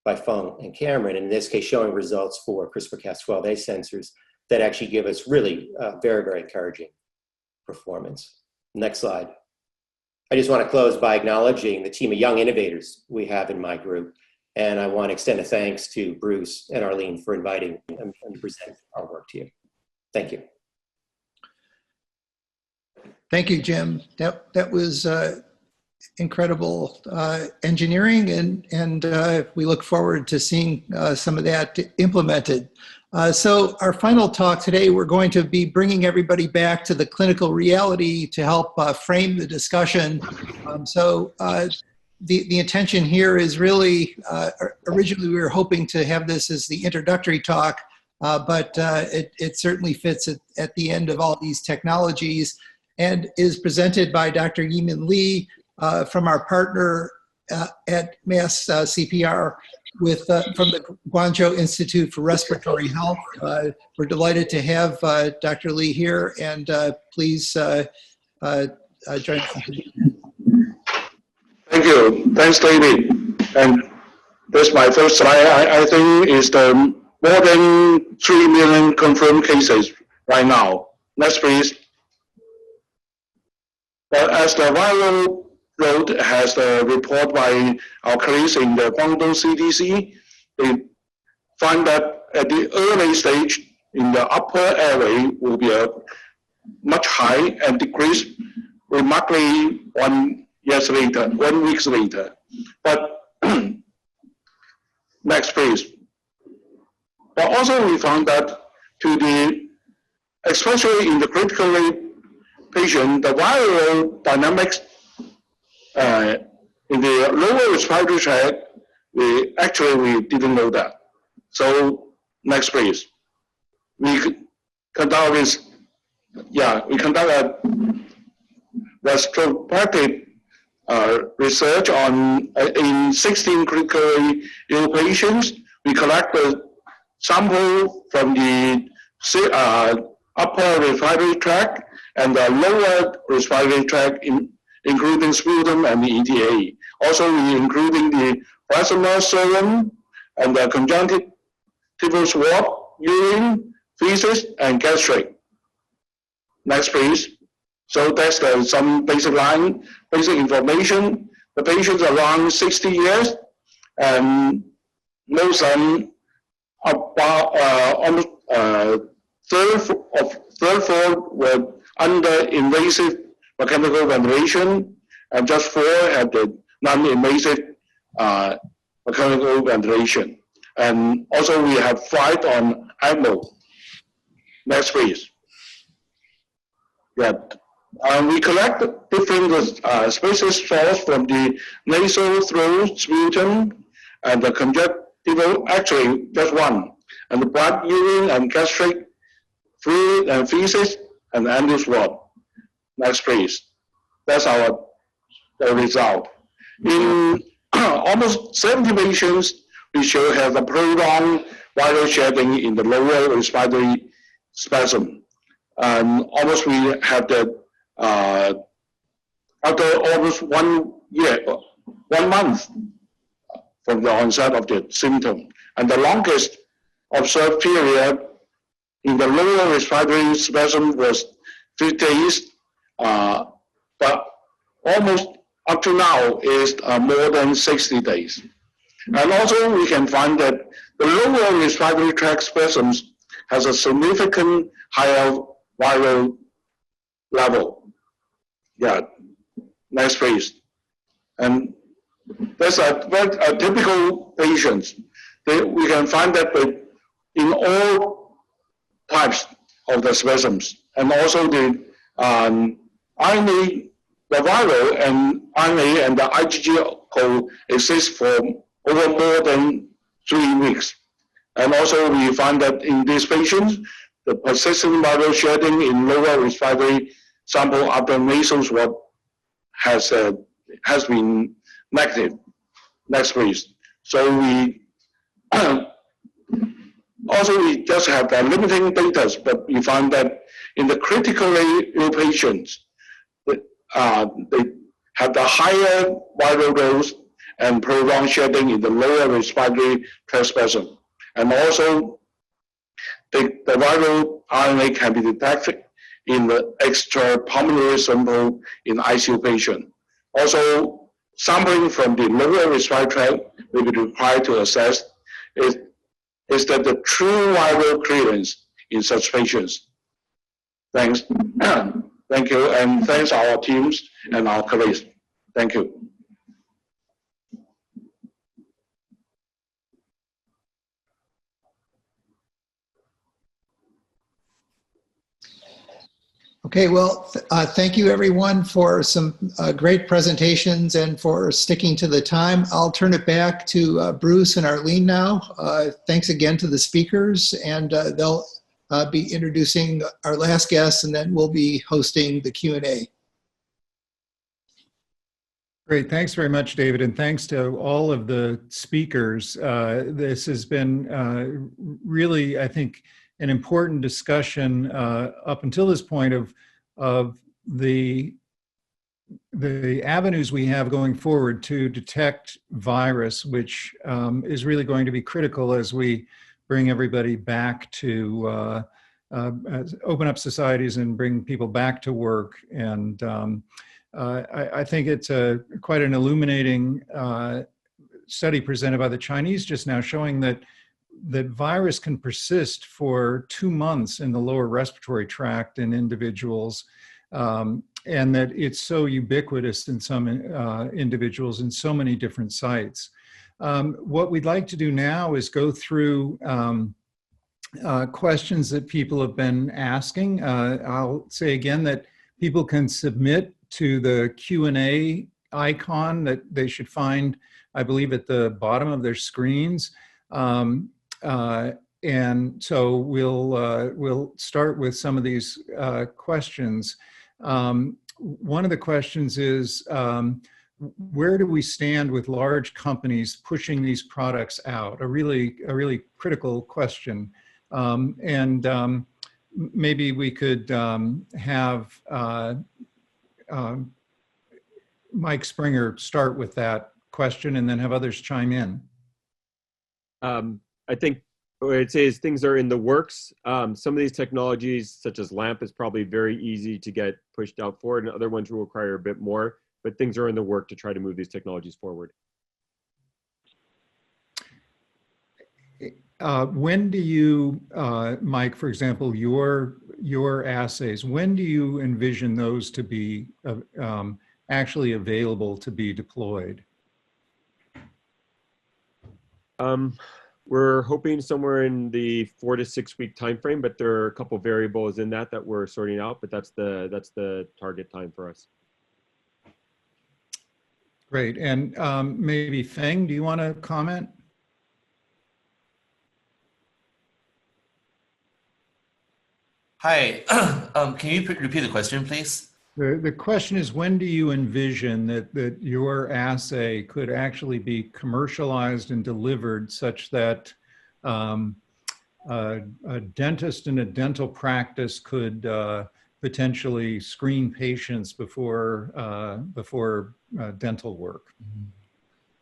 by Feng and Cameron, and in this case showing results for CRISPR-Cas12a sensors that actually give us really very, very encouraging performance. Next slide. I just want to close by acknowledging the team of young innovators we have in my group, and I want to extend a thanks to Bruce and Arlene for inviting and present our work to you. Thank you. Thank you, Jim. That was incredible engineering, and we look forward to seeing some of that implemented. So our final talk today, we're going to be bringing everybody back to the clinical reality to help frame the discussion. The intention here is really, originally we were hoping to have this as the introductory talk, but it certainly fits at the end of all these technologies, and is presented by Dr. Yimin Li, from our partner at MassCPR from the Guangzhou Institute for Respiratory Health. We're delighted to have Dr. Lee here, and please join us. Thank you. Thanks, David. And that's my first slide. I think is the more than 3 million confirmed cases right now. Next, please. But as the viral load has the report by our colleagues in the Guangdong CDC, they find that at the early stage in the upper airway will be much high and decrease remarkably 1 week later. But next please. But also we found that especially in the critically patient, the viral dynamics in the lower respiratory tract, we didn't know that. So next please. We conduct a retrospective research in 16 critically ill patients. We collect the sample from the upper respiratory tract and the lower respiratory tract, including sputum and the ETA. Also, we including the plasma serum and the conjunctival swab, urine, feces, and gastric. Next, please. So that's some basic information. The patient's around 60 years, and most of them about almost third were under invasive mechanical ventilation, and just 4 had the non-invasive mechanical ventilation. And also we have 5 on ECMO. Next, please. Yeah. We collect different species source from the nasal, throat, sputum, and the conjunctival, actually just 1, and the blood, urine, and gastric, fluid, and feces, and anal swab. Next, please. That's the result. In almost 70 patients, we show have a prolonged viral shedding in the lower respiratory spasm. And almost we have the after almost 1 month from the onset of the symptom. And the longest observed period in the lower respiratory spasm was 3 days, but almost up to now is more than 60 days. And also we can find that the lower respiratory tract spasms has a significant higher viral level. Yeah, next please. And that's a typical patients. We can find that in all types of the spasms, and also the RNA, the viral and RNA and the IgG coexist for over more than 3 weeks. And also we find that in these patients, the persistent viral shedding in lower respiratory sample after nasal swab has been negative. Next, please. So we also we just have limiting data, but we found that in the critically ill patients, they have the higher viral dose and prolonged shedding in the lower respiratory tract spasm. And also, the viral RNA can be detected in the extrapulmonary sample in ICU patient. Also, sampling from the lower respiratory tract will be required to assess is that the true viral clearance in such patients. Thanks. Thank you, and thanks our teams and our colleagues. Thank you. Okay, well, thank you everyone for some great presentations and for sticking to the time. I'll turn it back to Bruce and Arlene now. Thanks again to the speakers, and they'll be introducing our last guests, and then we'll be hosting the Q&A. Great. Thanks very much, David. And thanks to all of the speakers. This has been really, I think, an important discussion up until this point of the avenues we have going forward to detect virus, which is really going to be critical as we bring everybody back to open up societies and bring people back to work. And I think it's quite an illuminating study presented by the Chinese just now, showing that virus can persist for 2 months in the lower respiratory tract in individuals, and that it's so ubiquitous in some individuals in so many different sites. What we'd like to do now is go through questions that people have been asking. I'll say again that people can submit to the Q&A icon that they should find, I believe, at the bottom of their screens. And so we'll start with some of these questions. One of the questions is, where do we stand with large companies pushing these products out? A really critical question. Maybe we could have Mike Springer start with that question and then have others chime in. I think what I'd say is things are in the works. Some of these technologies, such as LAMP, is probably very easy to get pushed out forward, and other ones will require a bit more, but things are in the work to try to move these technologies forward. When do you, Mike, for example, your assays, when do you envision those to be actually available to be deployed? We're hoping somewhere in the 4 to 6 week time frame, but there are a couple variables in that we're sorting out, but that's the target time for us. Great. And maybe Feng, do you want to comment? Hi, can you repeat the question, please? The question is, when do you envision that your assay could actually be commercialized and delivered such that a dentist in a dental practice could potentially screen patients before dental work?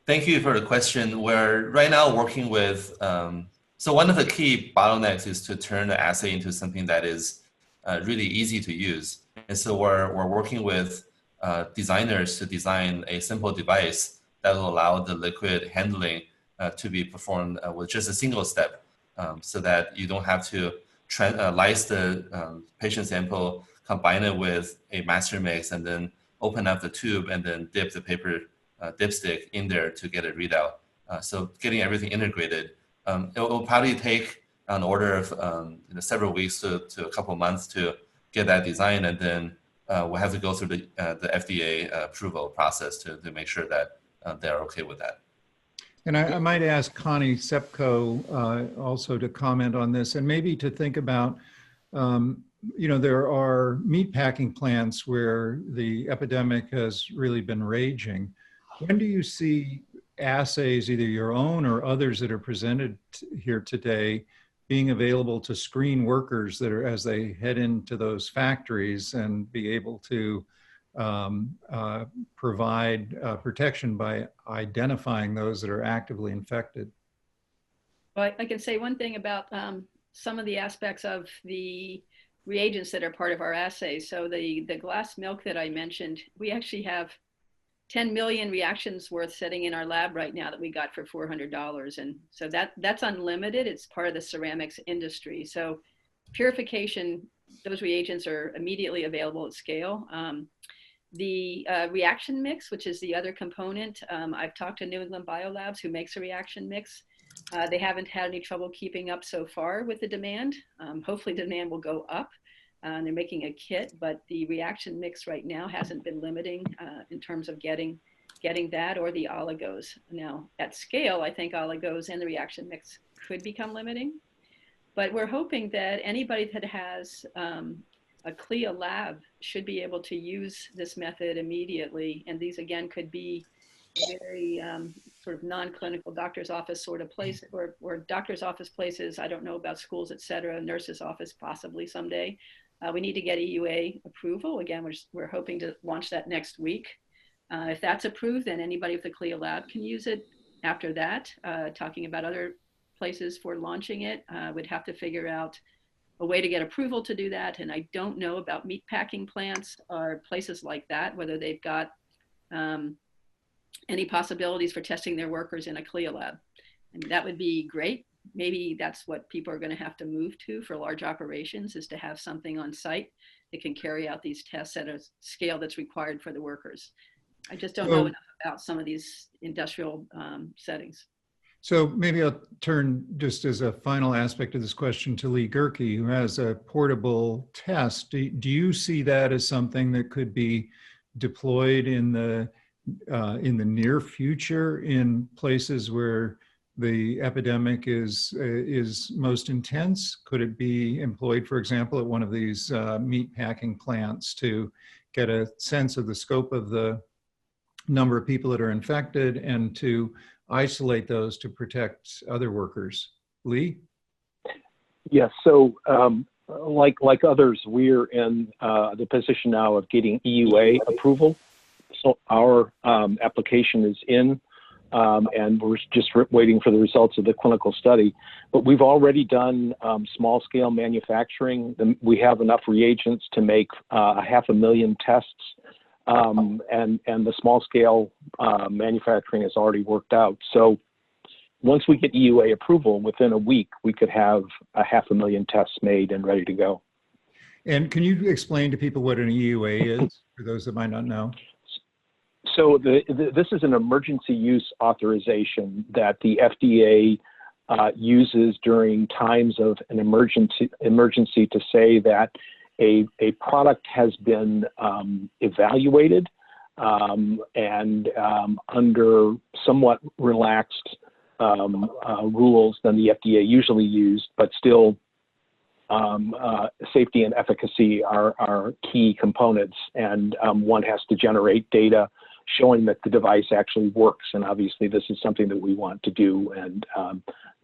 Thank you for the question. We're right now working with, so one of the key bottlenecks is to turn the assay into something that is really easy to use. And so we're working with designers to design a simple device that will allow the liquid handling to be performed with just a single step, so that you don't have to lyse the patient sample, combine it with a master mix, and then open up the tube and then dip the paper dipstick in there to get a readout. So getting everything integrated, it will probably take an order of several weeks to a couple of months to get that design, and then we'll have to go through the FDA approval process to make sure that they're okay with that. And I might ask Connie Cepko also to comment on this, and maybe to think about, there are meatpacking plants where the epidemic has really been raging. When do you see assays, either your own or others that are presented here today, being available to screen workers that are, as they head into those factories, and be able to provide protection by identifying those that are actively infected? Well, I can say one thing about some of the aspects of the reagents that are part of our assays. So the glass milk that I mentioned, we actually have 10 million reactions worth sitting in our lab right now that we got for $400. And so that's unlimited. It's part of the ceramics industry. So purification, those reagents are immediately available at scale. The reaction mix, which is the other component, I've talked to New England Biolabs, who makes a reaction mix. They haven't had any trouble keeping up so far with the demand. Hopefully demand will go up. They're making a kit, but the reaction mix right now hasn't been limiting in terms of getting that, or the oligos. Now, at scale, I think oligos and the reaction mix could become limiting, but we're hoping that anybody that has a CLIA lab should be able to use this method immediately. And these, again, could be very sort of non-clinical doctor's office sort of place, or doctor's office places. I don't know about schools, et cetera, nurse's office possibly someday. We need to get EUA approval. Again, we're hoping to launch that next week. If that's approved, then anybody with a CLIA lab can use it. After that, talking about other places for launching it, would have to figure out a way to get approval to do that. And I don't know about meat packing plants or places like that, whether they've got any possibilities for testing their workers in a CLIA lab. And that would be great. Maybe that's what people are going to have to move to for large operations, is to have something on site that can carry out these tests at a scale that's required for the workers. I just don't know enough about some of these industrial settings. So maybe I'll turn, just as a final aspect of this question, to Lee Gehrke, who has a portable test. Do you see that as something that could be deployed in the near future in places where the epidemic is most intense? Could it be employed, for example, at one of these meat packing plants to get a sense of the scope of the number of people that are infected and to isolate those to protect other workers? Lee? Yes, so like others, we're in the position now of getting EUA approval. So our application is in, and we're just waiting for the results of the clinical study. But we've already done small-scale manufacturing. We have enough reagents to make 500,000 tests, and the small-scale manufacturing is already worked out. So once we get EUA approval, within a week, we could have 500,000 tests made and ready to go. And can you explain to people what an EUA is, for those that might not know? So this is an emergency use authorization that the FDA uses during times of an emergency to say that a product has been evaluated and under somewhat relaxed rules than the FDA usually used, but still safety and efficacy are key components, and one has to generate data showing that the device actually works. And obviously this is something that we want to do, and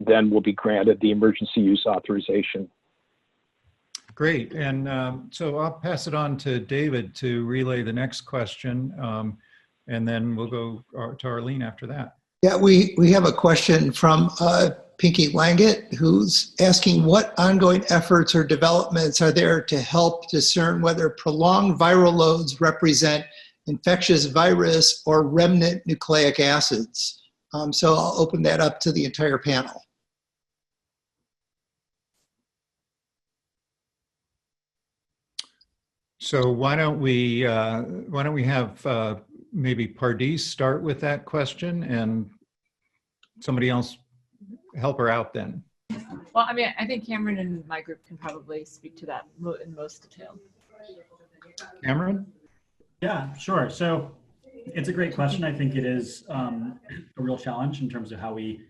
then we'll be granted the emergency use authorization. Great, and so I'll pass it on to David to relay the next question, and then we'll go to Arlene after that. Yeah, we have a question from Pinky Langet, who's asking what ongoing efforts or developments are there to help discern whether prolonged viral loads represent infectious virus or remnant nucleic acids. So I'll open that up to the entire panel. So why don't we have maybe Pardis start with that question, and somebody else help her out then. Well, I mean, I think Cameron and my group can probably speak to that in most detail. Cameron? Yeah, sure. So it's a great question. I think it is a real challenge in terms of how we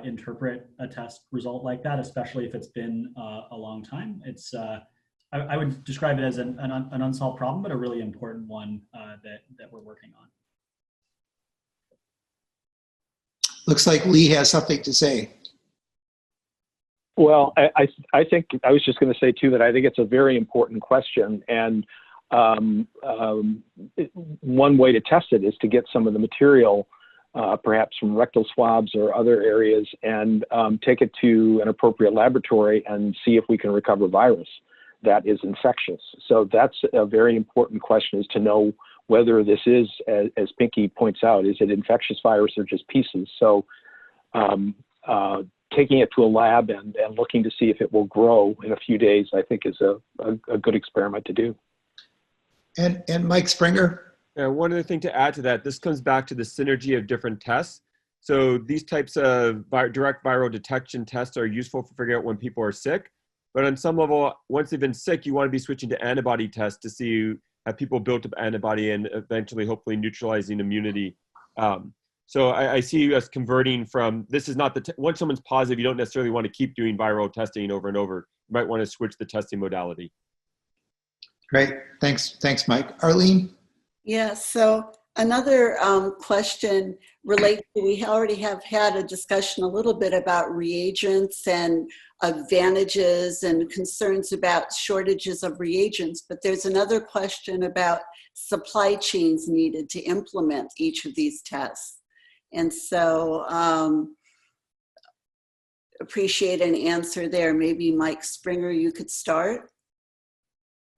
interpret a test result like that, especially if it's been a long time. It's I would describe it as an unsolved problem, but a really important one that we're working on. Looks like Lee has something to say. Well, I think I was just going to say too that I think it's a very important question, and one way to test it is to get some of the material, perhaps from rectal swabs or other areas, and take it to an appropriate laboratory and see if we can recover virus that is infectious. So that's a very important question, is to know whether this is, as Pinky points out, is it infectious virus or just pieces. So taking it to a lab and looking to see if it will grow in a few days, I think is a good experiment to do. And Mike Springer? Yeah, one other thing to add to that, this comes back to the synergy of different tests. So these types of direct viral detection tests are useful for figuring out when people are sick. But on some level, once they've been sick, you want to be switching to antibody tests to see have people built up antibody and eventually, hopefully, neutralizing immunity. So I see us converting from, this is not the, once someone's positive, you don't necessarily want to keep doing viral testing over and over. You might want to switch the testing modality. Great. Thanks, Mike. Arlene? Yeah, so another question relates to, we already have had a discussion a little bit about reagents and advantages and concerns about shortages of reagents, but there's another question about supply chains needed to implement each of these tests. And so appreciate an answer there. Maybe Mike Springer, you could start.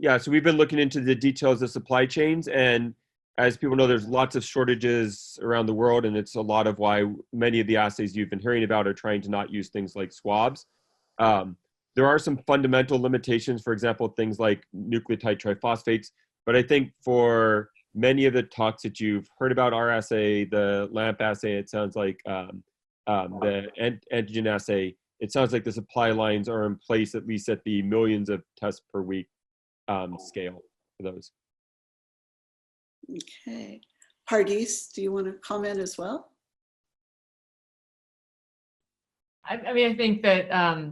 Yeah, so we've been looking into the details of supply chains, and as people know, there's lots of shortages around the world, and it's a lot of why many of the assays you've been hearing about are trying to not use things like swabs. There are some fundamental limitations, for example, things like nucleotide triphosphates, but I think for many of the talks that you've heard about our assay, the LAMP assay, it sounds like the antigen assay, it sounds like the supply lines are in place at least at the millions of tests per week scale for those. Okay. Pardis, do you want to comment as well? I mean, I think that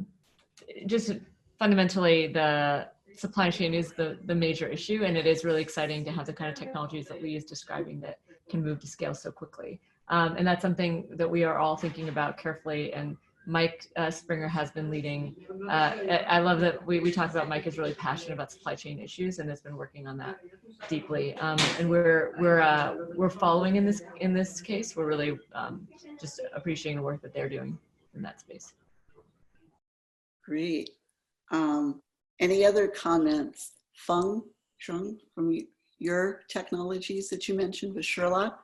just fundamentally the supply chain is the major issue, and it is really exciting to have the kind of technologies that Lee is describing that can move to scale so quickly. And that's something that we are all thinking about carefully, and Mike Springer has been leading. I love that we talked about Mike is really passionate about supply chain issues and has been working on that deeply. And we're following in this case. We're really just appreciating the work that they're doing in that space. Great. Any other comments? Feng, Zhang, from your technologies that you mentioned with Sherlock?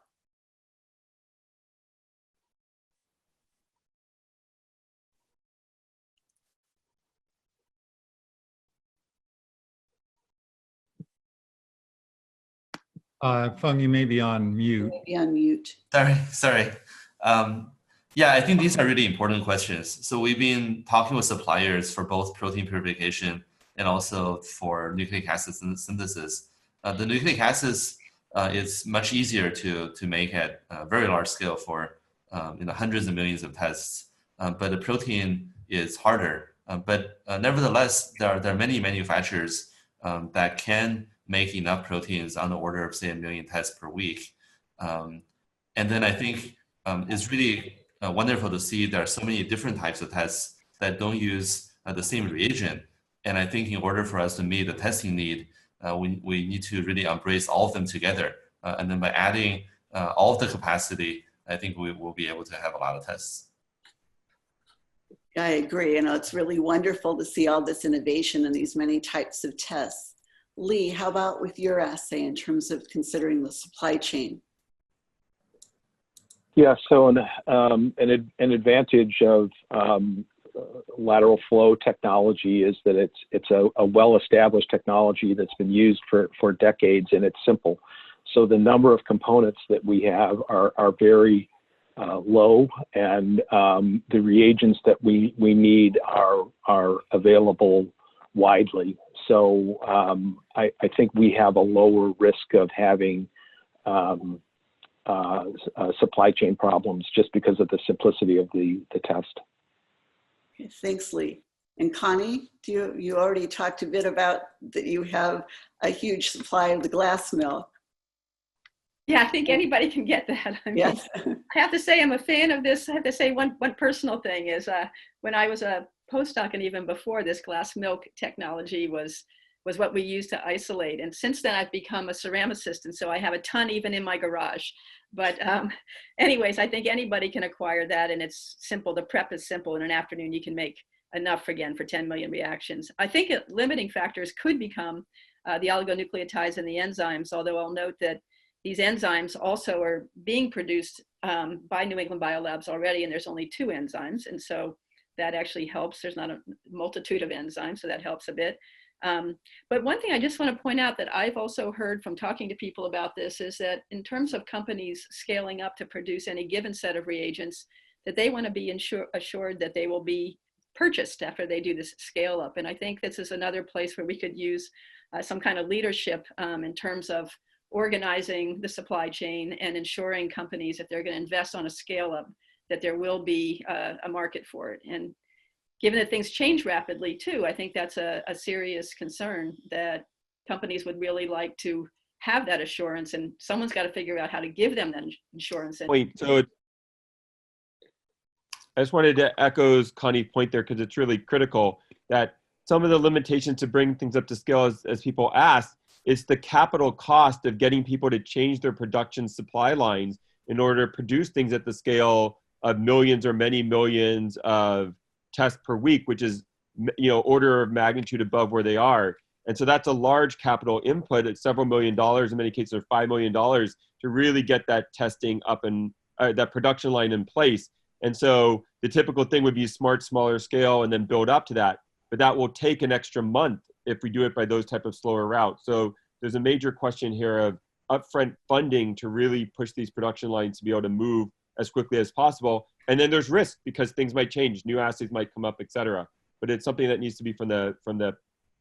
Feng, you may be on mute. Be on mute. Sorry. Yeah, I think these are really important questions. So we've been talking with suppliers for both protein purification and also for nucleic acid synthesis. The nucleic acids is much easier to make at a very large scale for hundreds of millions of tests, but the protein is harder. But nevertheless, there are many manufacturers that can make enough proteins on the order of, say, 1 million tests per week. And then I think it's really wonderful to see there are so many different types of tests that don't use the same reagent. And I think in order for us to meet the testing need, we need to really embrace all of them together. And then by adding all of the capacity, I think we will be able to have a lot of tests. I agree. It's really wonderful to see all this innovation in these many types of tests. Lee, how about with your assay in terms of considering the supply chain? Yeah, so an advantage of lateral flow technology is that it's a well-established technology that's been used for decades, and it's simple. So the number of components that we have are very low, and the reagents that we need are available widely. So I think we have a lower risk of having supply chain problems just because of the simplicity of the test. Okay, thanks, Lee. And Connie, you already talked a bit about that you have a huge supply of the glass milk. Yeah, I think anybody can get that. I mean, yes. I have to say I'm a fan of this. I have to say one personal thing is when I was a postdoc and even before, this glass milk technology was what we used to isolate. And since then I've become a ceramicist, and so I have a ton even in my garage. But anyways, I think anybody can acquire that, and it's simple. The prep is simple. In an afternoon you can make enough again for 10 million reactions. I think limiting factors could become the oligonucleotides and the enzymes, although I'll note that these enzymes also are being produced by New England Biolabs already, and there's only 2 enzymes. And so that actually helps. There's not a multitude of enzymes, so that helps a bit. But one thing I just want to point out that I've also heard from talking to people about this is that in terms of companies scaling up to produce any given set of reagents, that they want to be assured that they will be purchased after they do this scale up. And I think this is another place where we could use some kind of leadership in terms of organizing the supply chain and ensuring companies, if they're going to invest on a scale up, that there will be a market for it. And given that things change rapidly too, I think that's a serious concern, that companies would really like to have that assurance, and someone's got to figure out how to give them that assurance. Wait, so I just wanted to echo Connie's point there, because it's really critical that some of the limitations to bring things up to scale, as people ask, is the capital cost of getting people to change their production supply lines in order to produce things at the scale of millions or many millions of tests per week, which is, you know, order of magnitude above where they are. And so that's a large capital input at several $1 million, in many cases, or $5 million, to really get that testing up and that production line in place. And so the typical thing would be smart, smaller scale, and then build up to that. But that will take an extra month if we do it by those type of slower routes. So there's a major question here of upfront funding to really push these production lines to be able to move as quickly as possible. And then there's risk, because things might change, new assays might come up, et cetera. But it's something that needs to be from the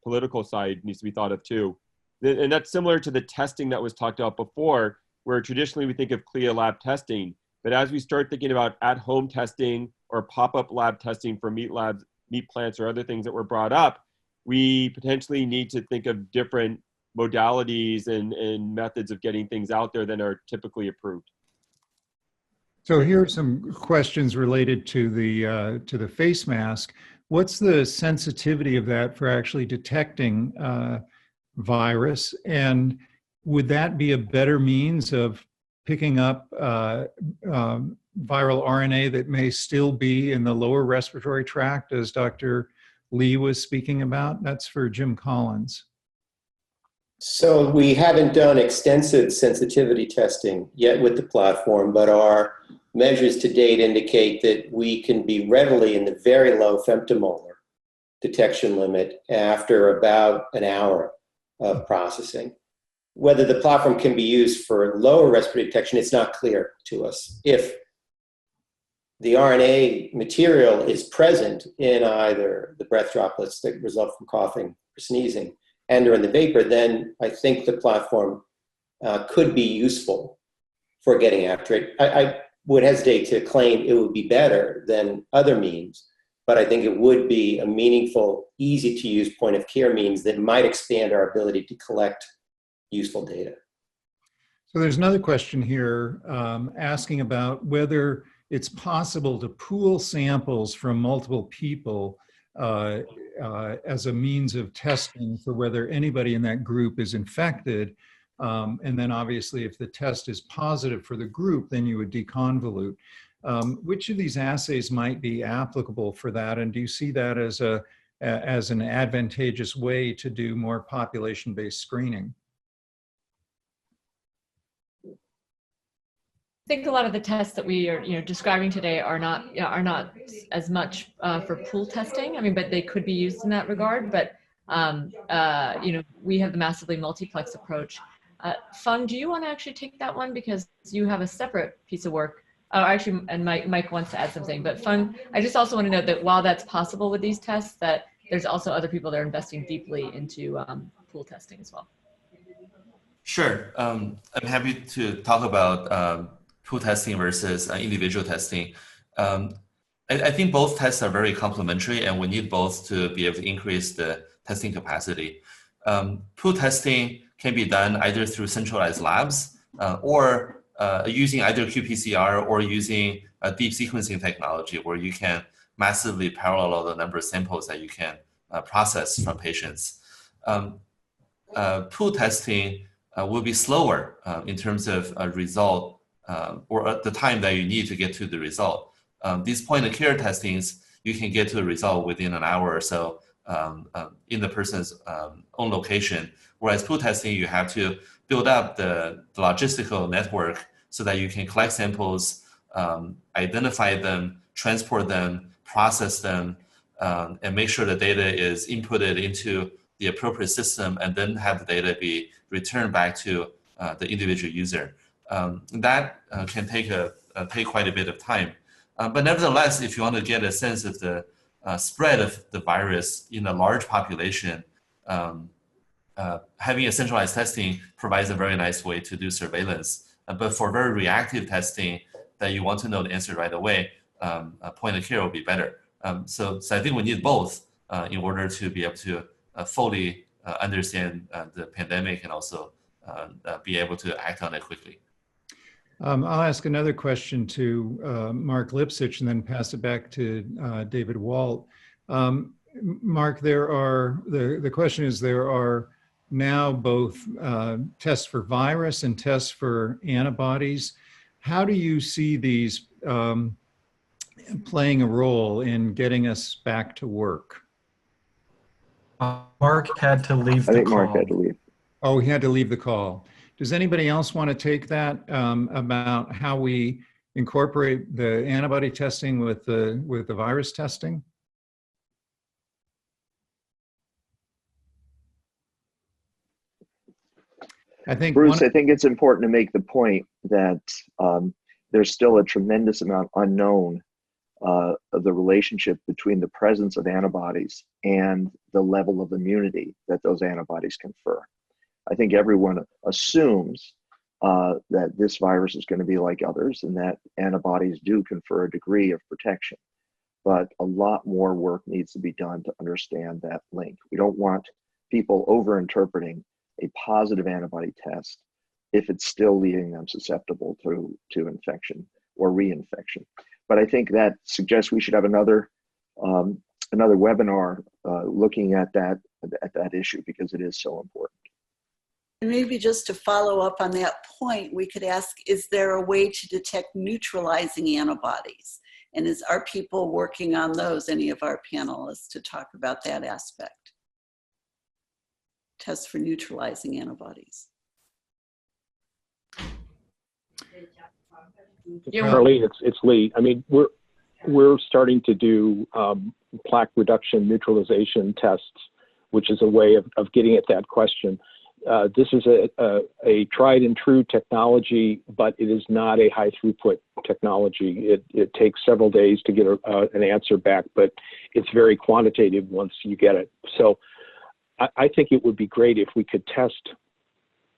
political side, needs to be thought of too. And that's similar to the testing that was talked about before, where traditionally we think of CLIA lab testing. But as we start thinking about at-home testing or pop-up lab testing for meat labs, meat plants, or other things that were brought up, we potentially need to think of different modalities and methods of getting things out there than are typically approved. So here are some questions related to the face mask. What's the sensitivity of that for actually detecting virus? And would that be a better means of picking up viral RNA that may still be in the lower respiratory tract, as Dr. Lee was speaking about? That's for Jim Collins. So we haven't done extensive sensitivity testing yet with the platform, but our measures to date indicate that we can be readily in the very low femtomolar detection limit after about an hour of processing. Whether the platform can be used for lower respiratory detection, it's not clear to us. If the RNA material is present in either the breath droplets that result from coughing or sneezing and or in the vapor, then I think the platform could be useful for getting after it. I would hesitate to claim it would be better than other means, but I think it would be a meaningful, easy to use point of care means that might expand our ability to collect useful data. So there's another question here asking about whether it's possible to pool samples from multiple people as a means of testing for whether anybody in that group is infected. And then obviously if the test is positive for the group, then you would deconvolute. Which of these assays might be applicable for that? And do you see that as an advantageous way to do more population-based screening? I think a lot of the tests that we are describing today are not as much for pool testing. I mean, but they could be used in that regard. But we have the massively multiplex approach. Feng, do you want to actually take that one, because you have a separate piece of work? Actually, and Mike wants to add something. But Feng, I just also want to note that while that's possible with these tests, that there's also other people that are investing deeply into pool testing as well. Sure, I'm happy to talk about pool testing versus individual testing. I think both tests are very complementary, and we need both to be able to increase the testing capacity. Pool testing can be done either through centralized labs or using either qPCR or using a deep sequencing technology, where you can massively parallel the number of samples that you can process from patients. Pool testing will be slower in terms of result or the time that you need to get to the result. These point-of-care testings, you can get to a result within an hour or so in the person's own location. Whereas pool testing, you have to build up the logistical network so that you can collect samples, identify them, transport them, process them, and make sure the data is inputted into the appropriate system, and then have the data be returned back to the individual user. That can take quite a bit of time. But nevertheless, if you want to get a sense of the spread of the virus in a large population, having a centralized testing provides a very nice way to do surveillance. But for very reactive testing that you want to know the answer right away, point of care will be better. So I think we need both in order to be able to fully understand the pandemic and also be able to act on it quickly. I'll ask another question to Marc Lipsitch and then pass it back to David Walt. Marc, the question is, there are now both tests for virus and tests for antibodies. How do you see these playing a role in getting us back to work? Marc had to leave the call. Marc had to leave. Oh, he had to leave the call. Does anybody else want to take that about how we incorporate the antibody testing with the virus testing? I think Bruce, I think it's important to make the point that there's still a tremendous amount unknown of the relationship between the presence of antibodies and the level of immunity that those antibodies confer. I think everyone assumes that this virus is going to be like others and that antibodies do confer a degree of protection. But a lot more work needs to be done to understand that link. We don't want people over-interpreting a positive antibody test if it's still leaving them susceptible to infection or reinfection. But I think that suggests we should have another webinar looking at that issue, because it is so important. And maybe just to follow up on that point, we could ask, is there a way to detect neutralizing antibodies? And are people working on those, any of our panelists, to talk about that aspect? Tests for neutralizing antibodies. Arlene, it's Lee. I mean, we're starting to do plaque reduction neutralization tests, which is a way of getting at that question. This is a tried and true technology, but it is not a high throughput technology. It takes several days to get an answer back, but it's very quantitative once you get it. So I think it would be great if we could test,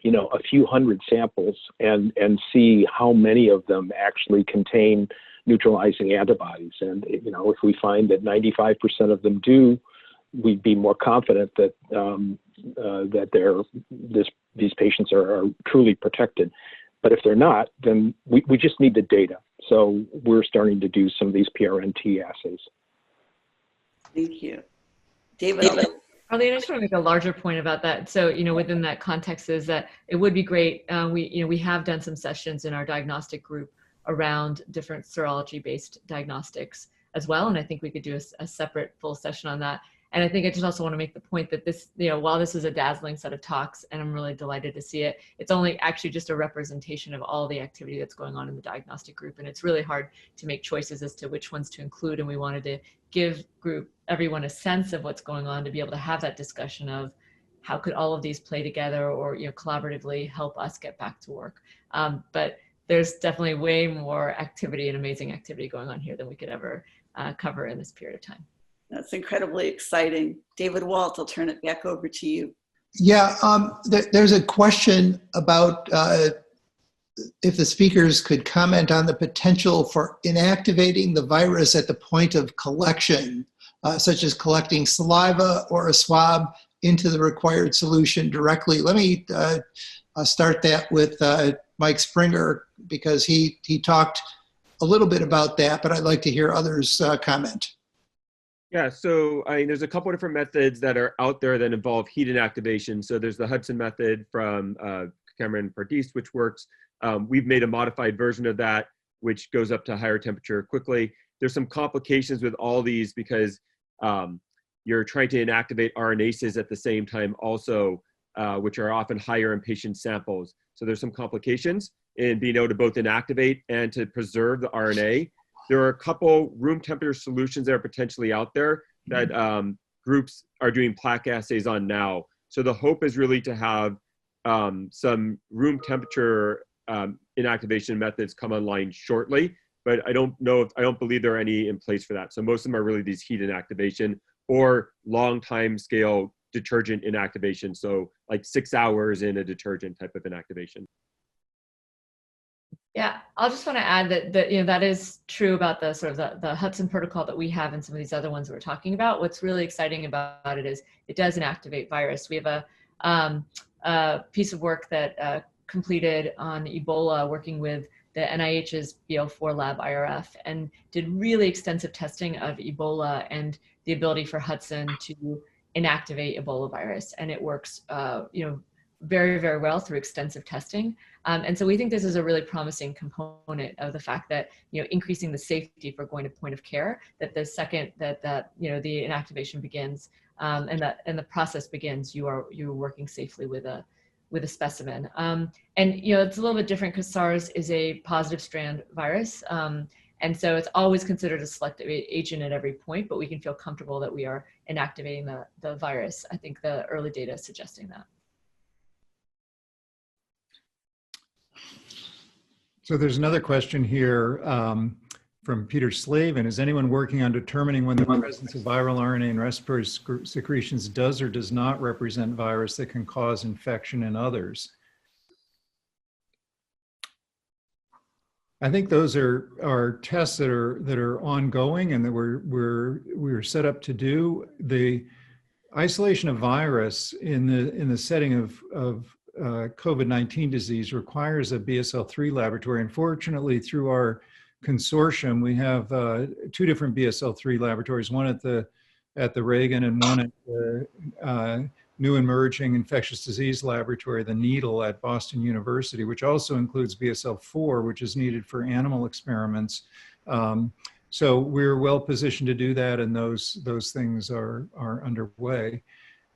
a few hundred samples and see how many of them actually contain neutralizing antibodies. And, if we find that 95% of them do, we'd be more confident that these patients are truly protected. But if they're not, then we just need the data. So we're starting to do some of these PRNT assays. Thank you. David. Arlene, I just want to make a larger point about that. So, within that context is that it would be great. We have done some sessions in our diagnostic group around different serology-based diagnostics as well. And I think we could do a separate full session on that. And I think I just also want to make the point that this, while this is a dazzling set of talks, and I'm really delighted to see it, it's only actually just a representation of all the activity that's going on in the diagnostic group. And it's really hard to make choices as to which ones to include. And we wanted to give everyone a sense of what's going on, to be able to have that discussion of how could all of these play together or collaboratively help us get back to work. But there's definitely way more activity and amazing activity going on here than we could ever cover in this period of time. That's incredibly exciting. David Walt, I'll turn it back over to you. Yeah, there's a question about if the speakers could comment on the potential for inactivating the virus at the point of collection, such as collecting saliva or a swab into the required solution directly. Let me start that with Mike Springer, because he talked a little bit about that, but I'd like to hear others comment. Yeah, so there's a couple different methods that are out there that involve heat inactivation. So there's the Hudson method from Cameron Pardis, which works. We've made a modified version of that, which goes up to higher temperature quickly. There's some complications with all these because you're trying to inactivate RNases at the same time also, which are often higher in patient samples. So there's some complications in being able to both inactivate and to preserve the RNA. There are a couple room temperature solutions that are potentially out there that groups are doing plaque assays on now. So the hope is really to have some room temperature inactivation methods come online shortly, but I don't believe there are any in place for that. So most of them are really these heat inactivation or long time scale detergent inactivation. So like 6 hours in a detergent type of inactivation. Yeah, I'll just want to add that that is true about the sort of the Hudson protocol that we have and some of these other ones we're talking about. What's really exciting about it is it does inactivate virus. We have a piece of work that completed on Ebola, working with the NIH's BL4 lab IRF, and did really extensive testing of Ebola and the ability for Hudson to inactivate Ebola virus, and it works, very, very well through extensive testing. And so we think this is a really promising component of the fact that, increasing the safety for going to point of care, that the second that the inactivation begins, and the process begins, you're working safely with a specimen. And it's a little bit different because SARS is a positive strand virus. And so it's always considered a selective agent at every point, but we can feel comfortable that we are inactivating the virus. I think the early data is suggesting that. So there's another question here from Peter Slavin. Is anyone working on determining when the presence of viral RNA in respiratory secretions does or does not represent virus that can cause infection in others? I think those are tests that are ongoing and that we're set up to do. The isolation of virus in the setting of COVID-19 disease requires a BSL-3 laboratory. Unfortunately, through our consortium, we have two different BSL-3 laboratories, one at the Reagan and one at the new emerging infectious disease laboratory, the Needle at Boston University, which also includes BSL-4, which is needed for animal experiments. So we're well positioned to do that, and those things are underway.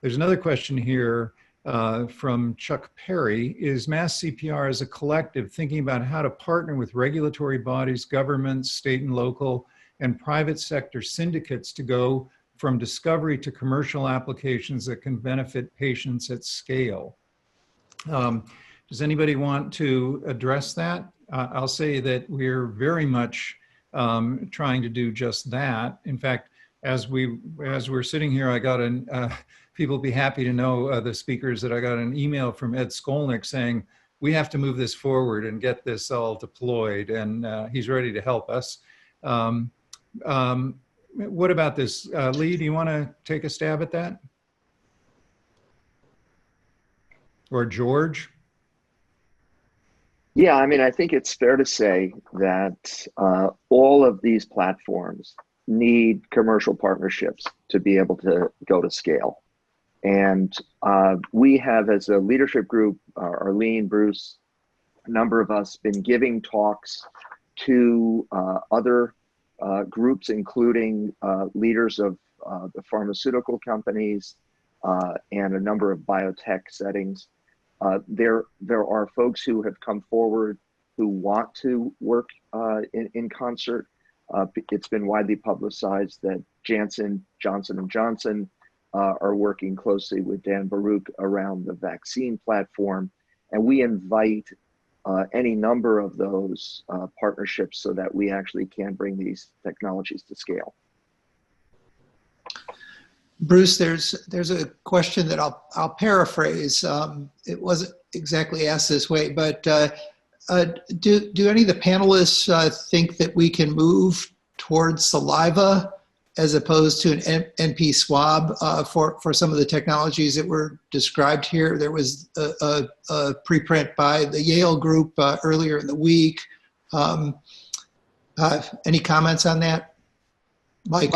There's another question here from Chuck Perry. Is MassCPR as a collective thinking about how to partner with regulatory bodies, governments, state and local, and private sector syndicates to go from discovery to commercial applications that can benefit patients at scale? Does anybody want to address that? I'll say that we're very much trying to do just that. In fact, as we're sitting here, I got people will be happy to know, the speakers, that I got an email from Ed Skolnick saying, we have to move this forward and get this all deployed, and he's ready to help us. What about this? Lee, do you want to take a stab at that? Or George? Yeah, I mean, I think it's fair to say that all of these platforms need commercial partnerships to be able to go to scale. And we have, as a leadership group, Arlene, Bruce, a number of us, been giving talks to other groups, including leaders of the pharmaceutical companies and a number of biotech settings. There are folks who have come forward who want to work in concert. It's been widely publicized that Johnson & Johnson are working closely with Dan Baruch around the vaccine platform. And we invite any number of those partnerships so that we actually can bring these technologies to scale. Bruce, there's a question that I'll paraphrase. It wasn't exactly asked this way, but do any of the panelists think that we can move towards saliva as opposed to an NP swab for some of the technologies that were described here? There was a preprint by the Yale group earlier in the week. Any comments on that? Mike?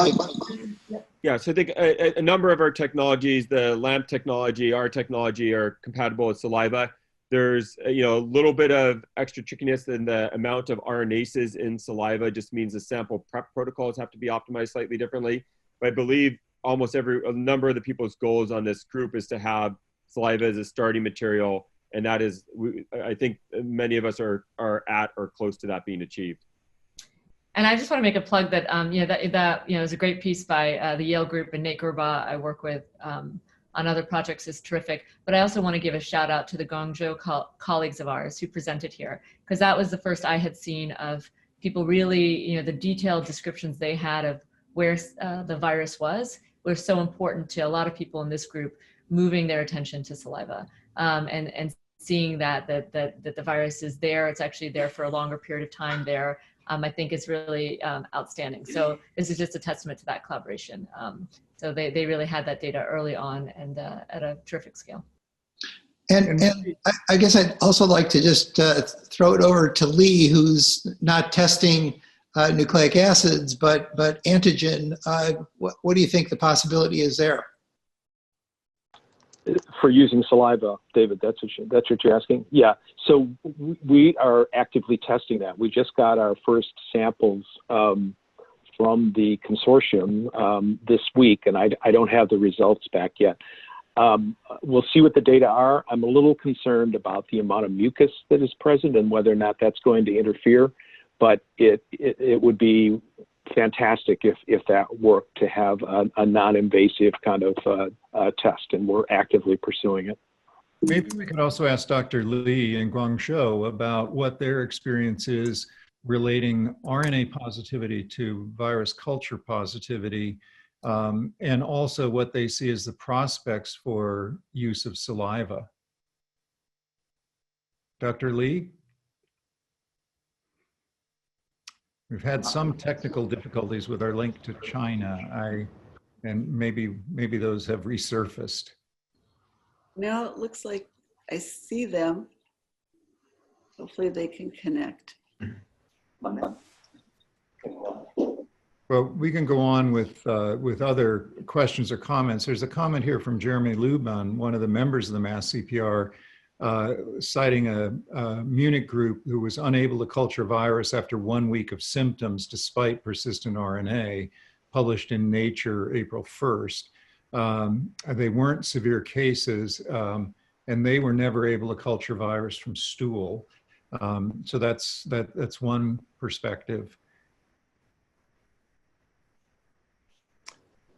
Yeah, so I think a number of our technologies, the LAMP technology, our technology, are compatible with saliva. There's a little bit of extra trickiness in the amount of RNases in saliva. Just means the sample prep protocols have to be optimized slightly differently. But I believe almost a number of the people's goals on this group is to have saliva as a starting material, and that is, I think many of us are at or close to that being achieved. And I just want to make a plug that that is a great piece by the Yale group, and Nate Gerba I work with on other projects is terrific. But I also want to give a shout out to the Guangzhou colleagues of ours who presented here, because that was the first I had seen of people really, the detailed descriptions they had of where the virus was so important to a lot of people in this group, moving their attention to saliva and seeing that the virus is there. It's actually there for a longer period of time there. I think is really outstanding. So this is just a testament to that collaboration. So they really had that data early on and at a terrific scale. And I guess I'd also like to just throw it over to Lee, who's not testing nucleic acids, but antigen. What do you think the possibility is there? For using saliva, David, that's what you're asking? Yeah, so we are actively testing that. We just got our first samples from the consortium this week, and I don't have the results back yet. We'll see what the data are. I'm a little concerned about the amount of mucus that is present and whether or not that's going to interfere, but it would be fantastic if that worked to have a non-invasive kind of test, and we're actively pursuing it. Maybe we could also ask Dr. Li in Guangzhou about what their experience is relating RNA positivity to virus culture positivity, and also what they see as the prospects for use of saliva. Dr. Li? We've had some technical difficulties with our link to China, and maybe those have resurfaced. Now it looks like I see them. Hopefully they can connect. Well, we can go on with other questions or comments. There's a comment here from Jeremy Luban, one of the members of the MassCPR, citing a Munich group who was unable to culture virus after 1 week of symptoms despite persistent RNA, published in Nature April 1st. They weren't severe cases, and they were never able to culture virus from stool. So that's one perspective.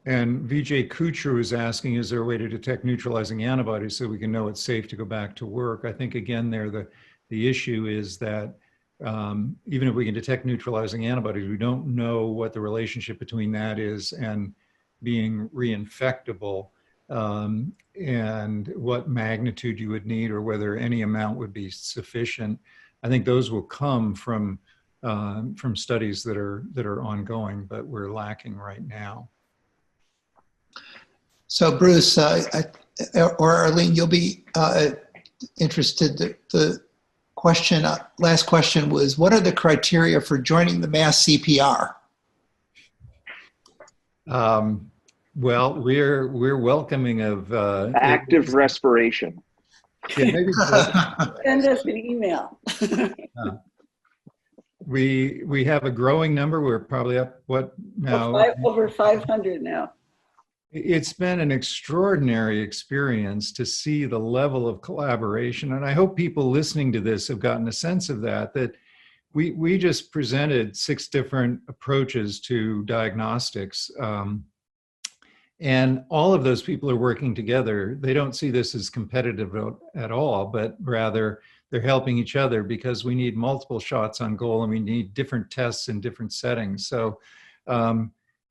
And Vijay Kuchar is asking, is there a way to detect neutralizing antibodies so we can know it's safe to go back to work? I think, again, there the issue is that even if we can detect neutralizing antibodies, we don't know what the relationship between that is and being reinfectable, and what magnitude you would need or whether any amount would be sufficient. I think those will come from studies that are ongoing, but we're lacking right now. So Bruce, or Arlene, you'll be interested. The question, last question was, what are the criteria for joining the MassCPR? Well, we're welcoming of active respiration. Yeah, maybe send us an email. We have a growing number. We're probably up what now? Over 500 now. It's been an extraordinary experience to see the level of collaboration, and I hope people listening to this have gotten a sense of that we just presented 6 different approaches to diagnostics, and all of those people are working together. They don't see this as competitive at all, but rather they're helping each other because we need multiple shots on goal and we need different tests in different settings. So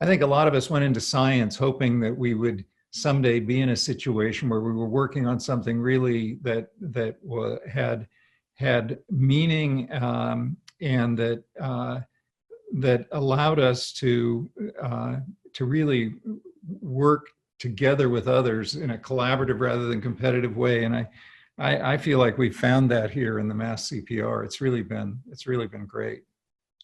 I think a lot of us went into science hoping that we would someday be in a situation where we were working on something really that had meaning, and that allowed us to really work together with others in a collaborative rather than competitive way. And I feel like we found that here in the MassCPR. It's really been great.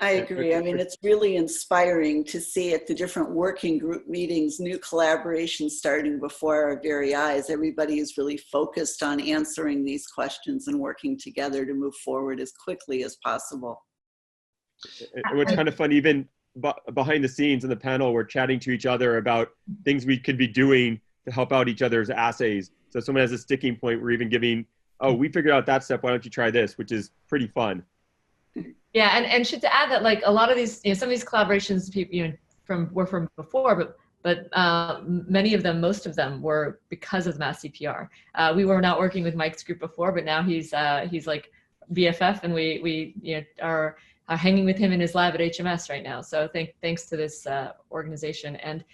I agree. I mean, it's really inspiring to see at the different working group meetings, new collaborations starting before our very eyes. Everybody is really focused on answering these questions and working together to move forward as quickly as possible. And what's kind of fun, even behind the scenes in the panel, we're chatting to each other about things we could be doing to help out each other's assays. So if someone has a sticking point, we're even giving, oh, we figured out that step, why don't you try this, which is pretty fun. Yeah, and should to add that, like, a lot of these, some of these collaborations, people, were from before, but many of them, most of them, were because of the MassCPR. We were not working with Mike's group before, but now he's like BFF, and we are hanging with him in his lab at HMS right now. So thanks to this organization, and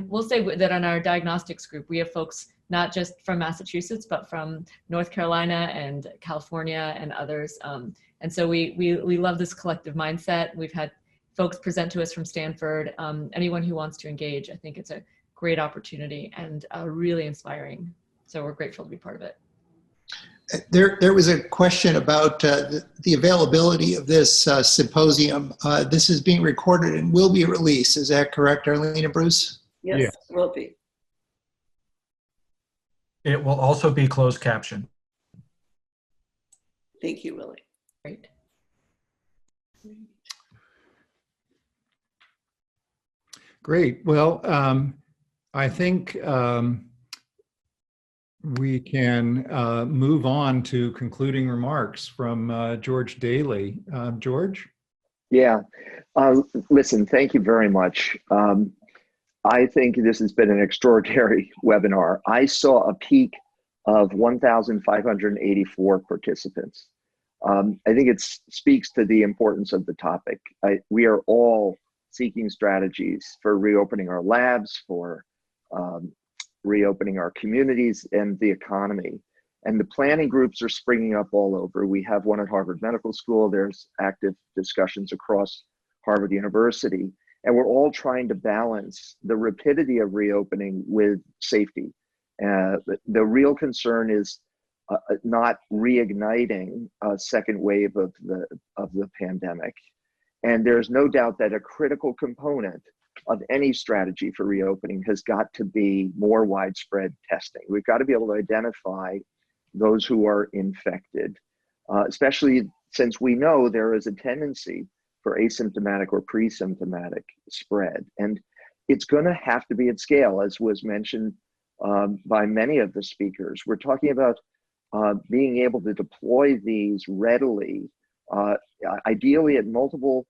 we'll say that on our diagnostics group, we have folks not just from Massachusetts, but from North Carolina and California and others. And so we love this collective mindset. We've had folks present to us from Stanford. Anyone who wants to engage, I think it's a great opportunity and really inspiring. So we're grateful to be part of it. There was a question about the availability of this symposium. This is being recorded and will be released. Is that correct, Arlene and Bruce? Yes, will be. It will also be closed caption. Thank you, Willie. Great. Great. Well, I think we can move on to concluding remarks from George Daly. George? Yeah. Listen, thank you very much. I think this has been an extraordinary webinar. I saw a peak of 1,584 participants. I think it speaks to the importance of the topic. We are all seeking strategies for reopening our labs, for reopening our communities and the economy. And the planning groups are springing up all over. We have one at Harvard Medical School. There's active discussions across Harvard University. And we're all trying to balance the rapidity of reopening with safety. The real concern is not reigniting a second wave of the pandemic. And there's no doubt that a critical component of any strategy for reopening has got to be more widespread testing. We've got to be able to identify those who are infected, especially since we know there is a tendency for asymptomatic or pre-symptomatic spread. And it's going to have to be at scale, as was mentioned by many of the speakers. We're talking about being able to deploy these readily, ideally at multiple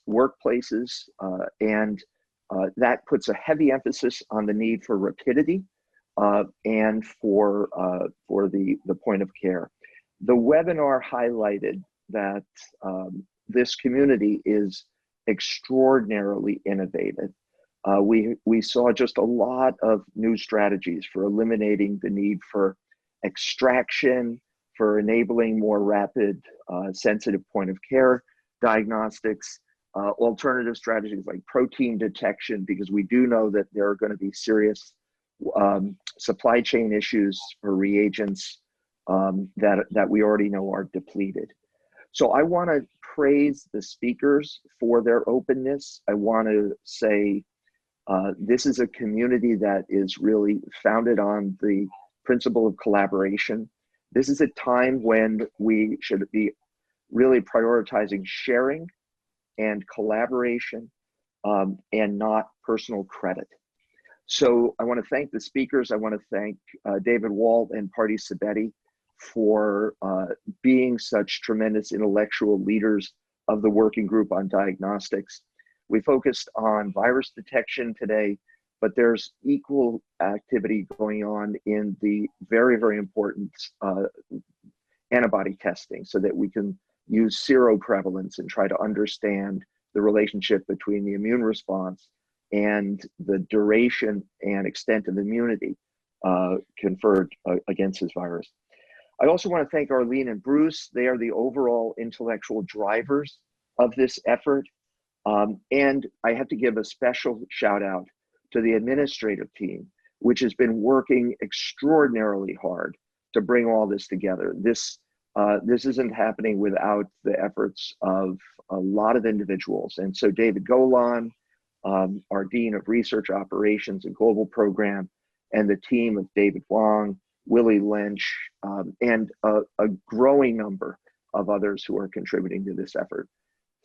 workplaces, and that puts a heavy emphasis on the need for rapidity and for the point of care. The webinar highlighted that this community is extraordinarily innovative. We saw just a lot of new strategies for eliminating the need for extraction, for enabling more rapid, sensitive point of care diagnostics, alternative strategies like protein detection, because we do know that there are going to be serious supply chain issues for reagents that we already know are depleted. So I want to praise the speakers for their openness. I want to say this is a community that is really founded on the principle of collaboration. This is a time when we should be really prioritizing sharing and collaboration and not personal credit. So I want to thank the speakers. I want to thank David Walt and Pardis Sabeti for being such tremendous intellectual leaders of the working group on diagnostics. We focused on virus detection today, but there's equal activity going on in the very, very important antibody testing so that we can use seroprevalence and try to understand the relationship between the immune response and the duration and extent of immunity conferred against this virus. I also want to thank Arlene and Bruce. They are the overall intellectual drivers of this effort. And I have to give a special shout out to the administrative team, which has been working extraordinarily hard to bring all this together. This isn't happening without the efforts of a lot of individuals. And so David Golan, our Dean of Research Operations and Global Program, and the team of David Wang, Willie Lynch, and a growing number of others who are contributing to this effort.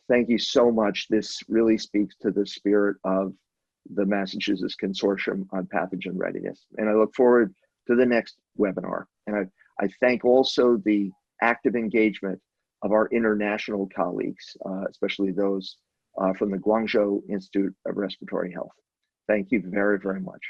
Thank you so much. This really speaks to the spirit of the Massachusetts Consortium on Pathogen Readiness. And I look forward to the next webinar. And I thank also the active engagement of our international colleagues, especially those from the Guangzhou Institute of Respiratory Health. Thank you very, very much.